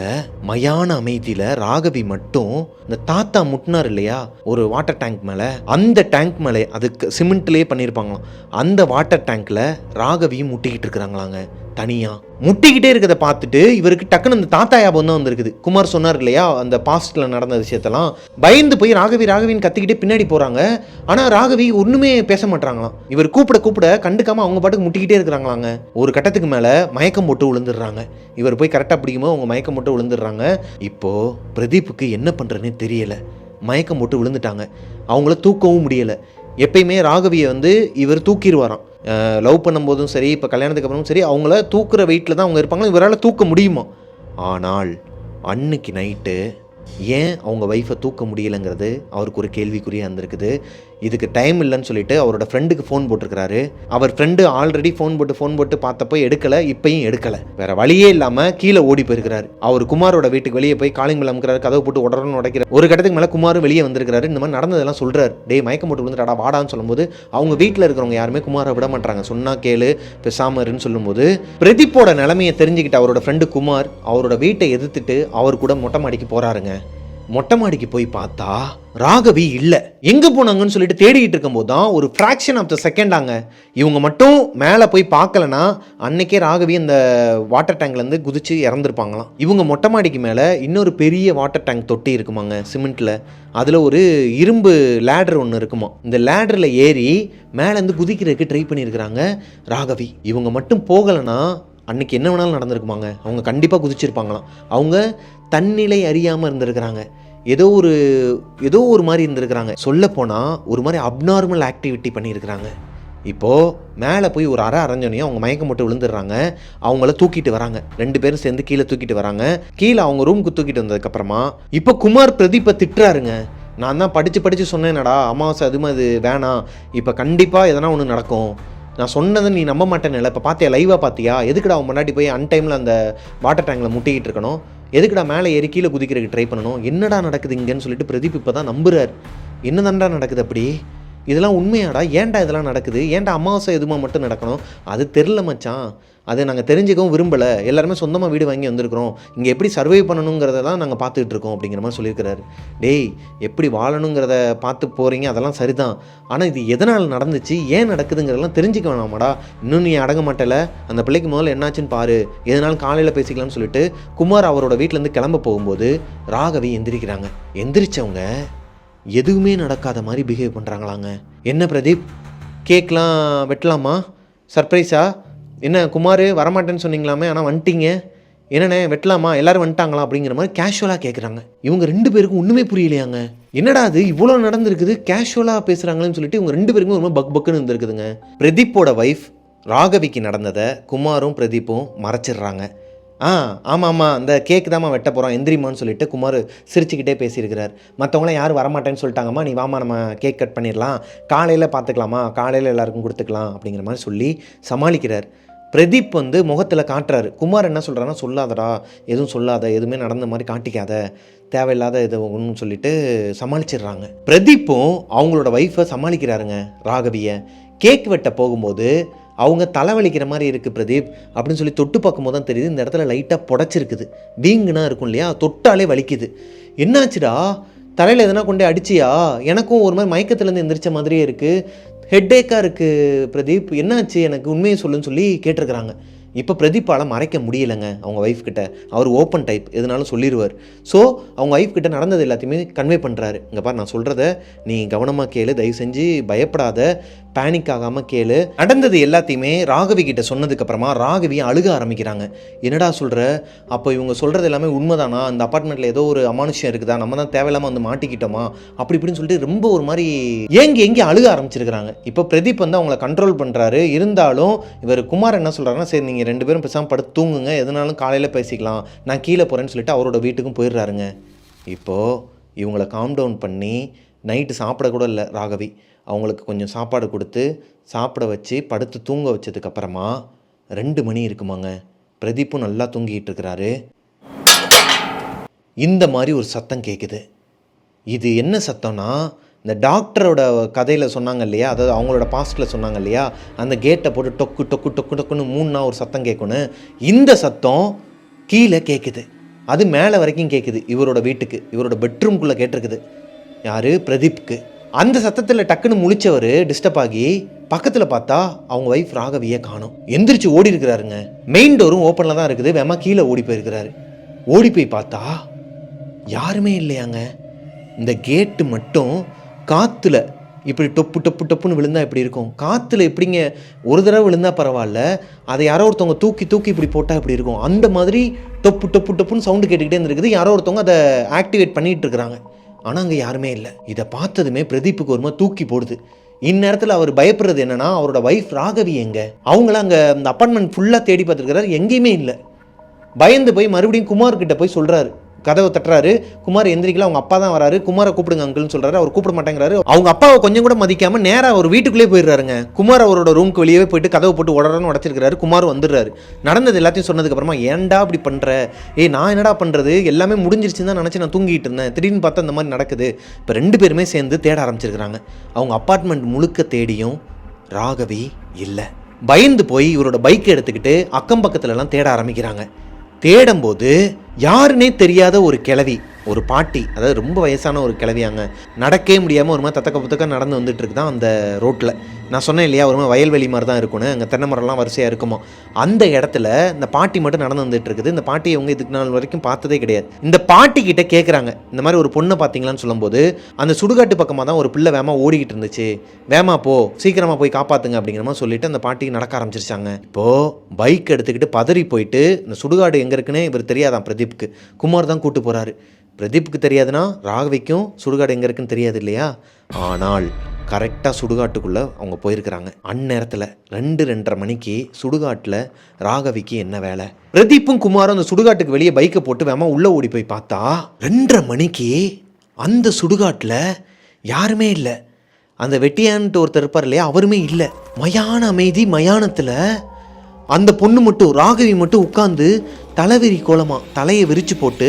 மயான அமைதியில் ராகவி மட்டும் இந்த தாத்தா முட்டினார் இல்லையா ஒரு வாட்டர் டேங்க் மேலே, அந்த டேங்க் மேலே அதுக்கு சிமெண்ட்லேயே பண்ணியிருப்பாங்களாம். அந்த வாட்டர் டேங்க்கில் ராகவியும் முட்டிக்கிட்டு இருக்கிறாங்களாங்க. தனியாக முட்டிக்கிட்டே இருக்கிறத பார்த்துட்டு இவருக்கு டக்குன்னு அந்த தாத்தா ஞாபகம் தான் வந்திருக்குது. குமார் சொன்னார் இல்லையா அந்த பாஸ்ட்டில் நடந்த விஷயத்தெல்லாம். பயந்து போய் ராகவின்னு கத்திக்கிட்டே பின்னாடி போகிறாங்க. ஆனால் ராகவி ஒன்றுமே பேச மாட்டாங்களாம். இவர் கூப்பிட கண்டுக்காமல் அவங்க பாட்டுக்கு முட்டிக்கிட்டே இருக்கிறாங்களாங்க. ஒரு கட்டத்துக்கு மேலே மயக்கம் போட்டு விழுந்துடுறாங்க. இவர் போய் கரெக்டாக பிடிக்குமோ அவங்க மயக்கம் போட்டு விழுந்துடுறாங்க. இப்போது பிரதீப்புக்கு என்ன பண்ணுறதுன்னு தெரியலை. மயக்கம் போட்டு விழுந்துட்டாங்க. அவங்கள தூக்கவும் முடியலை. எப்பயுமே ராகவியை இவர் தூக்கிடுவாராம். லவ் பண்ணும்போதும் சரி, இப்போ கல்யாணத்துக்கு அப்புறமும் சரி, அவங்கள தூக்குற வெயிட்டில் தான் அவங்க இருப்பாங்க. இவரால் தூக்க முடியுமா? ஆனால் அன்னைக்கு நைட்டு ஏன் அவங்க ஒய்ஃபை தூக்க முடியலைங்கிறது அவருக்கு ஒரு கேள்விக்குறியாக இருந்திருக்குது. இதுக்கு டைம் இல்லைன்னு சொல்லிட்டு அவரோட ஃப்ரெண்டுக்கு ஃபோன் போட்டிருக்கிறாரு. அவர் ஃப்ரெண்டு ஆல்ரெடி ஃபோன் போட்டு பார்த்தப்போ எடுக்கலை, இப்பையும் எடுக்கலை. வேற வழியே இல்லாமல் கீழே ஓடி போயிருக்கிறாரு. அவர் குமாரோட வீட்டுக்கு வெளியே போய் காலிங் பெல் அமுக்கிறாரு, கதவை போட்டு உடனே உடைக்கிறார். ஒரு கட்டத்துக்கு மேலே குமாரும் வெளியே வந்திருக்கிறாரு. இந்த மாதிரி நடந்ததெல்லாம் சொல்கிறார். டேய் மயக்கம் போட்டு விழுந்துட்டாடா வாடான்னு சொல்லும்போது அவங்க வீட்டில் இருக்கிறவங்க யாருமே குமாரை விட மாட்டாங்க. சொன்னா கேளு பெசாமருன்னு சொல்லும்போது பிரதீப்போட நிலைமையை தெரிஞ்சுக்கிட்டு அவரோட ஃப்ரெண்டு குமார் அவரோட வீட்டை எதிர்த்துட்டு அவர் கூட மொட்டை மாடிக்கு போகிறாருங்க. மொட்டை மாடிக்கு போய் பார்த்தா ராகவி இல்லை. எங்கே போனாங்கன்னு சொல்லிட்டு தேடிக்கிட்டு இருக்கும்போது தான் ஒரு ஃப்ராக்ஷன் ஆஃப் த செகண்டாங்க இவங்க மட்டும் மேலே போய் பார்க்கலன்னா அன்னைக்கே ராகவி அந்த வாட்டர் டேங்க்லேருந்து குதிச்சு இறந்துருப்பாங்களாம். இவங்க மொட்டை மாடிக்கு மேலே இன்னொரு பெரிய வாட்டர் டேங்க் தொட்டி இருக்குமாங்க சிமெண்ட்டில். அதில் ஒரு இரும்பு லேடர் ஒன்று இருக்குமா. இந்த லேடரில் ஏறி மேலேருந்து குதிக்கிறதுக்கு ட்ரை பண்ணியிருக்கிறாங்க ராகவி. இவங்க மட்டும் போகலைன்னா அன்றைக்கி என்ன வேணாலும் நடந்திருக்குமாங்க. அவங்க கண்டிப்பாக குதிச்சிருப்பாங்களாம். அவங்க தன்னிலை அறியாமல் இருந்திருக்கிறாங்க. ஏதோ ஒரு மாதிரி இருந்திருக்கிறாங்க. சொல்லப்போனால் ஒரு மாதிரி அப்நார்மல் ஆக்டிவிட்டி பண்ணியிருக்கிறாங்க. இப்போது மேலே போய் ஒரு அரைஞ்சோனையும் அவங்க மயக்கம் போட்டு விழுந்துடுறாங்க. அவங்கள தூக்கிட்டு வராங்க. 2 பேரும் சேர்ந்து கீழே தூக்கிட்டு வராங்க. கீழே அவங்க ரூமுக்கு தூக்கிட்டு வந்ததுக்கப்புறமா இப்போ குமார் பிரதீப்பை திட்டுறாருங்க. நான் தான் படித்து சொன்னேனடா அமாவாசை அதுவும் அது வேணாம், இப்போ கண்டிப்பாக எதனா ஒன்று நடக்கும், நான் சொன்னதை நீ நம்ப மாட்டேன்னு. இப்போ பார்த்தியா லைவாக பார்த்தியா, எதுக்குடா அவன் முன்னாடி போய் அன்டைமில் அந்த வாட்டர் டேங்கில் முட்டிக்கிட்டு இருக்கணும், எதுக்குடா மேலே ஏறி கீழே குதிக்கிறதுக்கு ட்ரை பண்ணணும், என்னடா நடக்குது இங்கேன்னு சொல்லிட்டு பிரதீப் இப்போ தான் நம்புறாரு. என்ன தான்டா நடக்குது அப்படி, இதெல்லாம் உண்மையாடா, ஏன்டா இதெல்லாம் நடக்குது, ஏன்டா அமாவாசை எதுவுமா மட்டும் நடக்கணும், அது தெரில மச்சான், அது நாங்கள் தெரிஞ்சுக்கவும் விரும்பலை, எல்லாருமே சொந்தமாக வீடு வாங்கி வந்திருக்கிறோம், இங்கே எப்படி சர்வை பண்ணணுங்கிறத தான் நாங்கள் பார்த்துக்கிட்டு இருக்கோம் அப்படிங்கிற மாதிரி சொல்லியிருக்கிறாரு. டேய் எப்படி வாழணுங்கிறத பார்த்து போகிறீங்க அதெல்லாம் சரிதான், ஆனால் இது எதனால் நடந்துச்சு ஏன் நடக்குதுங்கிறதெல்லாம் தெரிஞ்சுக்க வேணாமாடா, இன்னும் நீ அடங்க மாட்டல, அந்த பிள்ளைக்கு முதல்ல என்னாச்சுன்னு பாரு, எதனாலும் காலையில் பேசிக்கலாம்னு சொல்லிட்டு குமார் அவரோட வீட்டிலேருந்து கிளம்ப போகும்போது ராகவி எந்திரிக்கிறாங்க. எந்திரிச்சவங்க எதுவுமே நடக்காத மாதிரி பிஹேவ் பண்ணுறாங்களாங்க. என்ன பிரதீப், கேக்லாம் வெட்டலாமா, சர்ப்ரைஸா, என்ன குமார் வரமாட்டேன்னு சொன்னீங்களாமே ஆனால் வந்துட்டீங்க, என்னண்ணே வெட்டலாமா, எல்லோரும் வந்துட்டாங்களா அப்படிங்கிற மாதிரி கேஷுவலாக கேட்குறாங்க. இவங்க 2 பேருக்கும் ஒன்றுமே புரியலையாங்க. என்னடா அது இவ்வளோ நடந்திருக்குது, கேஷுவலாக பேசுகிறாங்களேன்னு சொல்லிட்டு இவங்க 2 பேருக்கும் ரொம்ப பக்குன்னு இருந்திருக்குதுங்க. பிரதீப்போட ஒய்ஃப் ராகவிக்கு நடந்ததை குமாரும் பிரதீப்பும் மறைச்சிடுறாங்க. ஆமாம் அந்த கேக்கு தாம்மா வெட்ட போகிறோம் எந்திரிமான்னு சொல்லிட்டு குமார் சிரிச்சுக்கிட்டே பேசியிருக்கிறார். மற்றவங்களாம் யாரும் வரமாட்டேன்னு சொல்லிட்டாங்கம்மா, நீ வாமா நம்ம கேக் கட் பண்ணிடலாம், காலையில் பார்த்துக்கலாமா, காலையில் எல்லாருக்கும் கொடுத்துக்கலாம் அப்படிங்கிற மாதிரி சொல்லி சமாளிக்கிறார். பிரதீப் முகத்தில் காட்டுறாரு. குமார் என்ன சொல்கிறான்னா, சொல்லாதடா, எதுவும் சொல்லாத, எதுவுமே நடந்த மாதிரி காட்டிக்காத, தேவையில்லாத இது ஒன்றுன்னு சொல்லிட்டு சமாளிச்சிடுறாங்க. பிரதீப்பும் அவங்களோட ஒய்ஃபை சமாளிக்கிறாருங்க ராகவியை. கேக் வெட்ட போகும்போது அவங்க தலைவலிக்கிற மாதிரி இருக்குது பிரதீப் அப்படின்னு சொல்லி தொட்டு பார்க்கும்போது தான் தெரியுது இந்த இடத்துல லைட்டாக புடச்சிருக்குது, வீங்குனா இருக்கும் இல்லையா, தொட்டாலே வலிக்குது. என்னாச்சுடா, தலையில் எதனா கொண்டே அடிச்சியா, எனக்கும் ஒரு மாதிரி மயக்கத்துலேருந்து எந்திரிச்ச மாதிரியே இருக்குது, ஹெட்டேக்காக இருக்குது பிரதீப், என்னாச்சு எனக்கு உண்மையை சொல்லுன்னு சொல்லி கேட்டிருக்கிறாங்க. இப்போ பிரதீப்பால் மறைக்க முடியலைங்க அவங்க ஒய்ஃப் கிட்ட. அவர் ஓப்பன் டைப், எதுனாலும் சொல்லிடுவார். ஸோ அவங்க ஒய்ஃப் கிட்ட நடந்தது எல்லாத்தையுமே கன்வே பண்ணுறாரு. இங்கே பாரு நான் சொல்கிறத நீ கவனமாக கேளு, தயவு செஞ்சு பயப்படாத, பேனிக் ஆகாமல் கேளு. நடந்தது எல்லாத்தையுமே ராகவி கிட்ட சொன்னதுக்கப்புறமா ராகவி அழுக ஆரம்பிக்கிறாங்க. என்னடா சொல்கிற, அப்போ இவங்க சொல்கிறது எல்லாமே உண்மைதானா, அந்த அப்பார்ட்மெண்ட்டில் ஏதோ ஒரு அமானுஷ்யம் இருக்குதா, நம்ம தான் தேவையில்லாமல் வந்து மாட்டிக்கிட்டோமா அப்படி இப்படின்னு சொல்லிட்டு ரொம்ப ஒரு மாதிரி ஏங்கி அழுக ஆரம்பிச்சிருக்கிறாங்க. இப்போ பிரதீப் வந்து அவங்கள கண்ட்ரோல் பண்ணுறாரு. இருந்தாலும் இவர் குமார் என்ன சொல்கிறாருன்னா, சரி நீங்கள் 2 பேரும் பேசாமல் படுத்து தூங்குங்க, எதுனாலும் காலையில் பேசிக்கலாம், நான் கீழே போகிறேன்னு சொல்லிட்டு அவரோட வீட்டுக்கும் போயிடுறாருங்க. இப்போது இவங்கள காம் டவுன் பண்ணி நைட்டு சாப்பிடக்கூட இல்லை ராகவி, அவங்களுக்கு கொஞ்சம் சாப்பாடு கொடுத்து சாப்பிட வச்சு படுத்து தூங்க வச்சதுக்கப்புறமா 2 மணி இருக்குமாங்க. பிரதீப்பும் நல்லா தூங்கிட்டு இருக்கிறாரு. இந்த மாதிரி ஒரு சத்தம் கேட்குது. இது என்ன சத்தம்னா, இந்த டாக்டரோட கதையில் சொன்னாங்க இல்லையா, அதாவது அவங்களோட பாஸ்ட்டில் சொன்னாங்க இல்லையா, அந்த கேட்டை போட்டு டொக்கு டொக்கு டொக்கு டொக்குன்னு 3 நாள் ஒரு சத்தம் கேட்கணும். இந்த சத்தம் கீழே கேட்குது, அது மேலே வரைக்கும் கேட்குது. இவரோட வீட்டுக்கு, இவரோட பெட்ரூம்குள்ளே கேட்டிருக்குது. யார்? பிரதீப்க்கு. அந்த சத்தத்தில் டக்குன்னு முழிச்சவர் டிஸ்டர்ப் ஆகி பக்கத்தில் பார்த்தா அவங்க ஒய்ஃப் ராகவியை காணோம். எந்திரிச்சு ஓடி இருக்கிறாருங்க. மெயின் டோரும் ஓப்பனில் தான் இருக்குது. வேமா கீழே ஓடி போயிருக்கிறாரு. ஓடி போய் பார்த்தா யாருமே இல்லையாங்க. இந்த கேட்டு மட்டும் காற்றுல இப்படி டொப்பு டொப்பு டொப்புன்னு விழுந்தா எப்படி இருக்கும், காற்றுல எப்படிங்க ஒரு தடவை விழுந்தா பரவாயில்ல, அதை யாரோ ஒருத்தவங்க தூக்கி தூக்கி இப்படி போட்டால் எப்படி இருக்கும், அந்த மாதிரி டொப்பு டொப்பு டொப்புன்னு சவுண்டு கேட்டுக்கிட்டே இருந்திருக்குது. யாரோ ஒருத்தவங்க அதை ஆக்டிவேட் பண்ணிகிட்டு இருக்கிறாங்க. ஆனால் அங்கே யாருமே இல்லை. இதை பார்த்ததுமே பிரதீப்புக்கு ஒரு மாதிரி தூக்கி போடுது. இந்நேரத்தில் அவர் பயப்படுறது என்னன்னா, அவரோட ஒய்ஃப் ராகவி எங்கே, அவங்கள அங்கே அந்த அப்பார்ட்மெண்ட் ஃபுல்லாக தேடி பார்த்துருக்கிறாரு, எங்கேயுமே இல்லை. பயந்து போய் மறுபடியும் குமார்கிட்ட போய் சொல்கிறாரு, கதவை தட்டுறாரு. குமார் எந்திரிக்கல, அவங்க அப்பா தான் வராரு, குமாரை கூப்பிடுங்க அங்கிள்னு சொல்கிறாரு. அவர் கூப்பிட மாட்டேங்கிறாரு. அவங்க அப்பாவை கொஞ்சம் கூட மதிக்காமல் நேராக அவர் வீட்டுக்குள்ளே போயிடுறாருங்க. குமார் அவரோட ரூமுக்கு வெளியே போயிட்டு கதவை போட்டு உடனே உடச்சிருக்கிறாரு. குமார் வந்துடுறாரு. நடந்தது எல்லாத்தையும் சொன்னதுக்கப்புறமா, ஏன்டா அப்படி பண்ணுற, நான் என்னடா பண்ணுறது, எல்லாமே முடிஞ்சிருச்சுன்னு தான் நினச்சி நான் தூங்கிட்டு இருந்தேன், திடீர்னு பார்த்தா இந்த மாதிரி நடக்குது. இப்போ 2 பேருமே சேர்ந்து தேட ஆரம்பிச்சிருக்கிறாங்க. அவங்க அப்பார்ட்மெண்ட் முழுக்க தேடியும் ராகவி இல்லை. பயந்து போய் இவரோட பைக்கை எடுத்துக்கிட்டு அக்கம் பக்கத்துலலாம் தேட ஆரம்பிக்கிறாங்க. தேடும்போது யாருன்னே தெரியாத ஒரு கிழவி, ஒரு பாட்டி, அதாவது ரொம்ப வயசான ஒரு கிழவியாங்க, நடக்கவே முடியாமல் ஒரு மாதிரி தத்தக்க புத்தக்க நடந்து வந்துட்டு இருக்கு தான் அந்த ரோட்டில். நான் சொன்னேன் இல்லையா, ஒரு மாதிரி வயல்வெளி மாதிரி தான் இருக்குன்னு, அங்கே தென்னை மரம்லாம் வரிசையாக இருக்குமா. அந்த இடத்துல இந்த பாட்டி மட்டும் நடந்து வந்துட்டு இருக்குது. இந்த பாட்டியை அவங்க இதுக்கு நாள் வரைக்கும் பார்த்ததே கிடையாது. இந்த பாட்டி கிட்ட கேட்குறாங்க, இந்த மாதிரி ஒரு பொண்ணை பார்த்தீங்களான்னு சொல்லும்போது, அந்த சுடுகாட்டு பக்கமாக தான் ஒரு பிள்ளை வேமா ஓடிக்கிட்டு இருந்துச்சு, வேமா போ சீக்கிரமாக போய் காப்பாற்றுங்க அப்படிங்கிற மாதிரி சொல்லிட்டு அந்த பாட்டிக்கு நடக்க ஆரம்பிச்சிருச்சாங்க. இப்போது பைக் எடுத்துக்கிட்டு பதறி போயிட்டு, இந்த சுடுகாடு எங்கே இருக்குன்னு இவர் தெரியாதான் பிரதீப்க்கு, குமார் தான் கூப்பிட்டு போகிறாரு. பிரதீப்புக்கு தெரியாதுன்னா ராகவிக்கும் சுடுகாடு எங்கே இருக்குன்னு தெரியாது இல்லையா. ஆனால் கரெக்டாக சுடுகாட்டுக்குள்ளே அவங்க போயிருக்கிறாங்க. அந்நேரத்தில் 2-2:30 மணிக்கு சுடுகாட்டில் ராகவிக்கு என்ன வேலை? பிரதீப்பும் குமாரும் அந்த சுடுகாட்டுக்கு வெளியே பைக்கை போட்டு வேமா உள்ளே ஓடி போய் பார்த்தா 2:30 மணிக்கு அந்த சுடுகாட்டில் யாருமே இல்லை. அந்த வெட்டியான்ட்டு ஒருத்தர் இருப்பார் இல்லையா, அவருமே இல்லை. மயான அமைதி. மயானத்தில் அந்த பொண்ணு மட்டும், ராகவி மட்டும் உட்காந்து தலைவிரி கோலமாக தலையை விரித்து போட்டு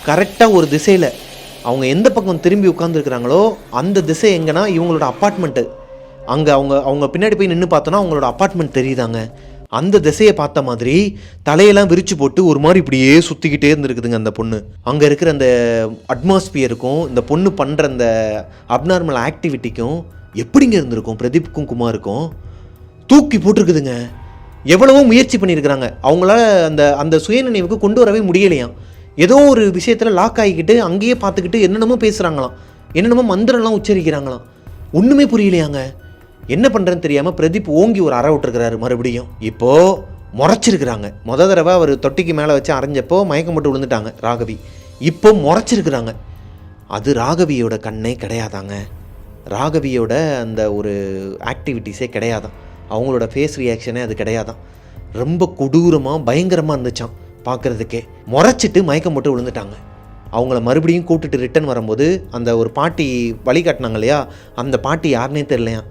கரெக்டாக ஒரு திசையில், அவங்க எந்த பக்கம் திரும்பி உட்காந்துருக்குறாங்களோ அந்த திசை எங்கன்னா இவங்களோட அப்பார்ட்மெண்ட்டு. அங்கே அவங்க பின்னாடி போய் நின்று பார்த்தோன்னா அவங்களோட அப்பார்ட்மெண்ட் தெரியுதாங்க. அந்த திசையை பார்த்த மாதிரி தலையெல்லாம் விரித்து போட்டு ஒரு மாதிரி இப்படியே சுற்றிக்கிட்டே இருந்துருக்குதுங்க அந்த பொண்ணு. அங்கே இருக்கிற அந்த அட்மாஸ்பியருக்கும் இந்த பொண்ணு பண்ணுற அந்த அப்நார்மல் ஆக்டிவிட்டிக்கும் எப்படிங்க இருந்திருக்கும் பிரதீப்புக்கும் குமாருக்கும்? தூக்கி போட்டிருக்குதுங்க. எவ்வளவோ முயற்சி பண்ணியிருக்கிறாங்க, அவங்களால அந்த அந்த சுயநினைவுக்கு கொண்டு வரவே முடியலையாம். ஏதோ ஒரு விஷயத்தில் லாக் ஆகிக்கிட்டு அங்கேயே பார்த்துக்கிட்டு என்னென்னமோ பேசுகிறாங்களாம், என்னென்னமோ மந்திரம்லாம் உச்சரிக்கிறாங்களாம். ஒன்றுமே புரியலையாங்க. என்ன பண்ணுறேன்னு தெரியாமல் பிரதீப் ஓங்கி ஒரு அறை விட்டுருக்கிறாரு. மறுபடியும் இப்போது முறைச்சிருக்கிறாங்க. தடவை அவர் தொட்டிக்கு மேலே வச்சு அரைஞ்சப்போ மயக்கம் போட்டு விழுந்துட்டாங்க ராகவி. இப்போ முறைச்சிருக்கிறாங்க. அது ராகவியோட கண்ணே கிடையாதாங்க. ராகவியோட அந்த ஒரு ஆக்டிவிட்டீஸே கிடையாதான். அவங்களோட ஃபேஸ் ரியாக்ஷனே அது கிடையாதான். ரொம்ப கொடூரமாக பயங்கரமாக இருந்துச்சான் பார்க்குறதுக்கே. முறைச்சிட்டு மயக்கம் போட்டு விழுந்துட்டாங்க. அவங்கள மறுபடியும் கூப்பிட்டுட்டு ரிட்டன் வரும்போது அந்த ஒரு பாட்டி வழிகாட்டினாங்க இல்லையா, அந்த பாட்டி யாருன்னே தெரியலையா.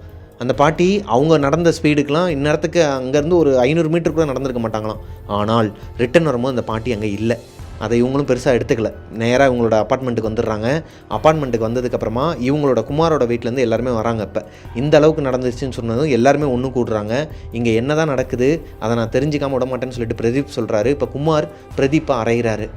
அந்த பாட்டி அவங்க நடந்த ஸ்பீடுக்கெலாம் இந்நேரத்துக்கு அங்கேருந்து ஒரு 500 மீட்டருக்குள்ளே நடந்திருக்க மாட்டாங்களாம். ஆனால் ரிட்டன் வரும்போது அந்த பாட்டி அங்கே இல்லை. அதை இவங்களும் பெருசாக எடுத்துக்கல. நேராக இவங்களோட அப்பார்ட்மெண்ட்டுக்கு வந்துடுறாங்க. அப்பார்ட்மெண்ட்டுக்கு வந்ததுக்கப்புறமா இவங்களோட குமாரோட வீட்டிலேருந்து எல்லாருமே வராங்க. இப்போ இந்த அளவுக்கு நடந்துச்சுன்னு சொன்னதும் எல்லாருமே ஒன்று கூடுறாங்க. இங்கே என்ன தான் நடக்குது அதை நான் தெரிஞ்சிக்காமல் விட மாட்டேன்னு சொல்லிட்டு பிரதீப் சொல்கிறாரு. இப்போ குமார் பிரதீப்பை அறையிறாரு.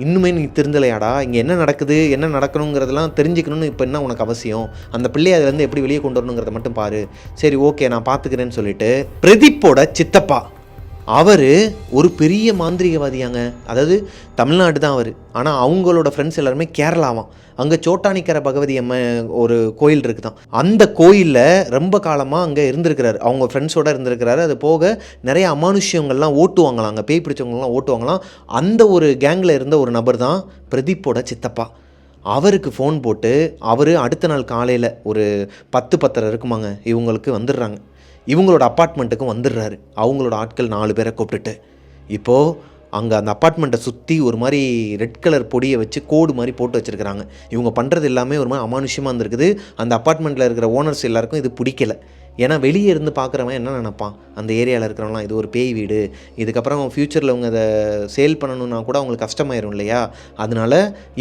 இன்னுமே நீ திருந்தலையாடா, இங்கே என்ன நடக்குது என்ன நடக்கணுங்கிறதெல்லாம் தெரிஞ்சுக்கணும்னு இப்போ என்ன உனக்கு அவசியம், அந்த பிள்ளையை அதுலேருந்து எப்படி வெளியே கொண்டு வரணுங்கிறத மட்டும் பாரு, சரி ஓகே நான் பார்த்துக்கிறேன்னு சொல்லிட்டு பிரதீப்போட சித்தப்பா அவர் ஒரு பெரிய மாந்திரிகவாதியாங்க. அதாவது தமிழ்நாடு தான் அவர், ஆனால் அவங்களோட ஃப்ரெண்ட்ஸ் எல்லாருமே கேரளாவாம். அங்கே சோட்டானிக்கர பகவதி அம்மா ஒரு கோயில் இருக்குது தான். அந்த கோயிலில் ரொம்ப காலமாக அங்கே இருந்திருக்கிறாரு, அவங்க ஃப்ரெண்ட்ஸோடு இருந்திருக்கிறாரு. அது போக நிறைய அமானுஷ்யங்கள்லாம் ஓட்டுவாங்களாம், அங்கே பேய் பிடிச்சவங்களாம் ஓட்டுவாங்களாம். அந்த ஒரு கேங்கில் இருந்த ஒரு நபர் தான் பிரதீப்போட சித்தப்பா. அவருக்கு ஃபோன் போட்டு அவர் அடுத்த நாள் காலையில் ஒரு 10-10:30 இருக்குமாங்க இவங்களுக்கு வந்துடுறாங்க. இவங்களோட அப்பார்ட்மெண்ட்டுக்கும் வந்துடுறாரு. அவங்களோட ஆட்கள் 4 பேரை கூப்பிட்டுட்டு இப்போது அங்கே அந்த அப்பார்ட்மெண்ட்டை சுற்றி ஒரு மாதிரி ரெட் கலர் பொடியை வச்சு கோடு மாதிரி போட்டு வச்சுருக்கிறாங்க. இவங்க பண்ணுறது எல்லாமே ஒரு மாதிரி அமானுஷ்யமாக இருந்திருக்குது. அந்த அப்பார்ட்மெண்ட்டில் இருக்கிற ஓனர்ஸ் எல்லாருக்கும் இது பிடிக்கல. ஏன்னா வெளியே இருந்து பார்க்குறவன் என்ன நினைப்பான், அந்த ஏரியாவில் இருக்கிறவங்களாம் இது ஒரு பேய் வீடு, இதுக்கப்புறம் ஃப்யூச்சரில் அவங்க அதை சேல் பண்ணணுன்னா கூட அவங்களுக்கு கஷ்டமாயிரும் இல்லையா, அதனால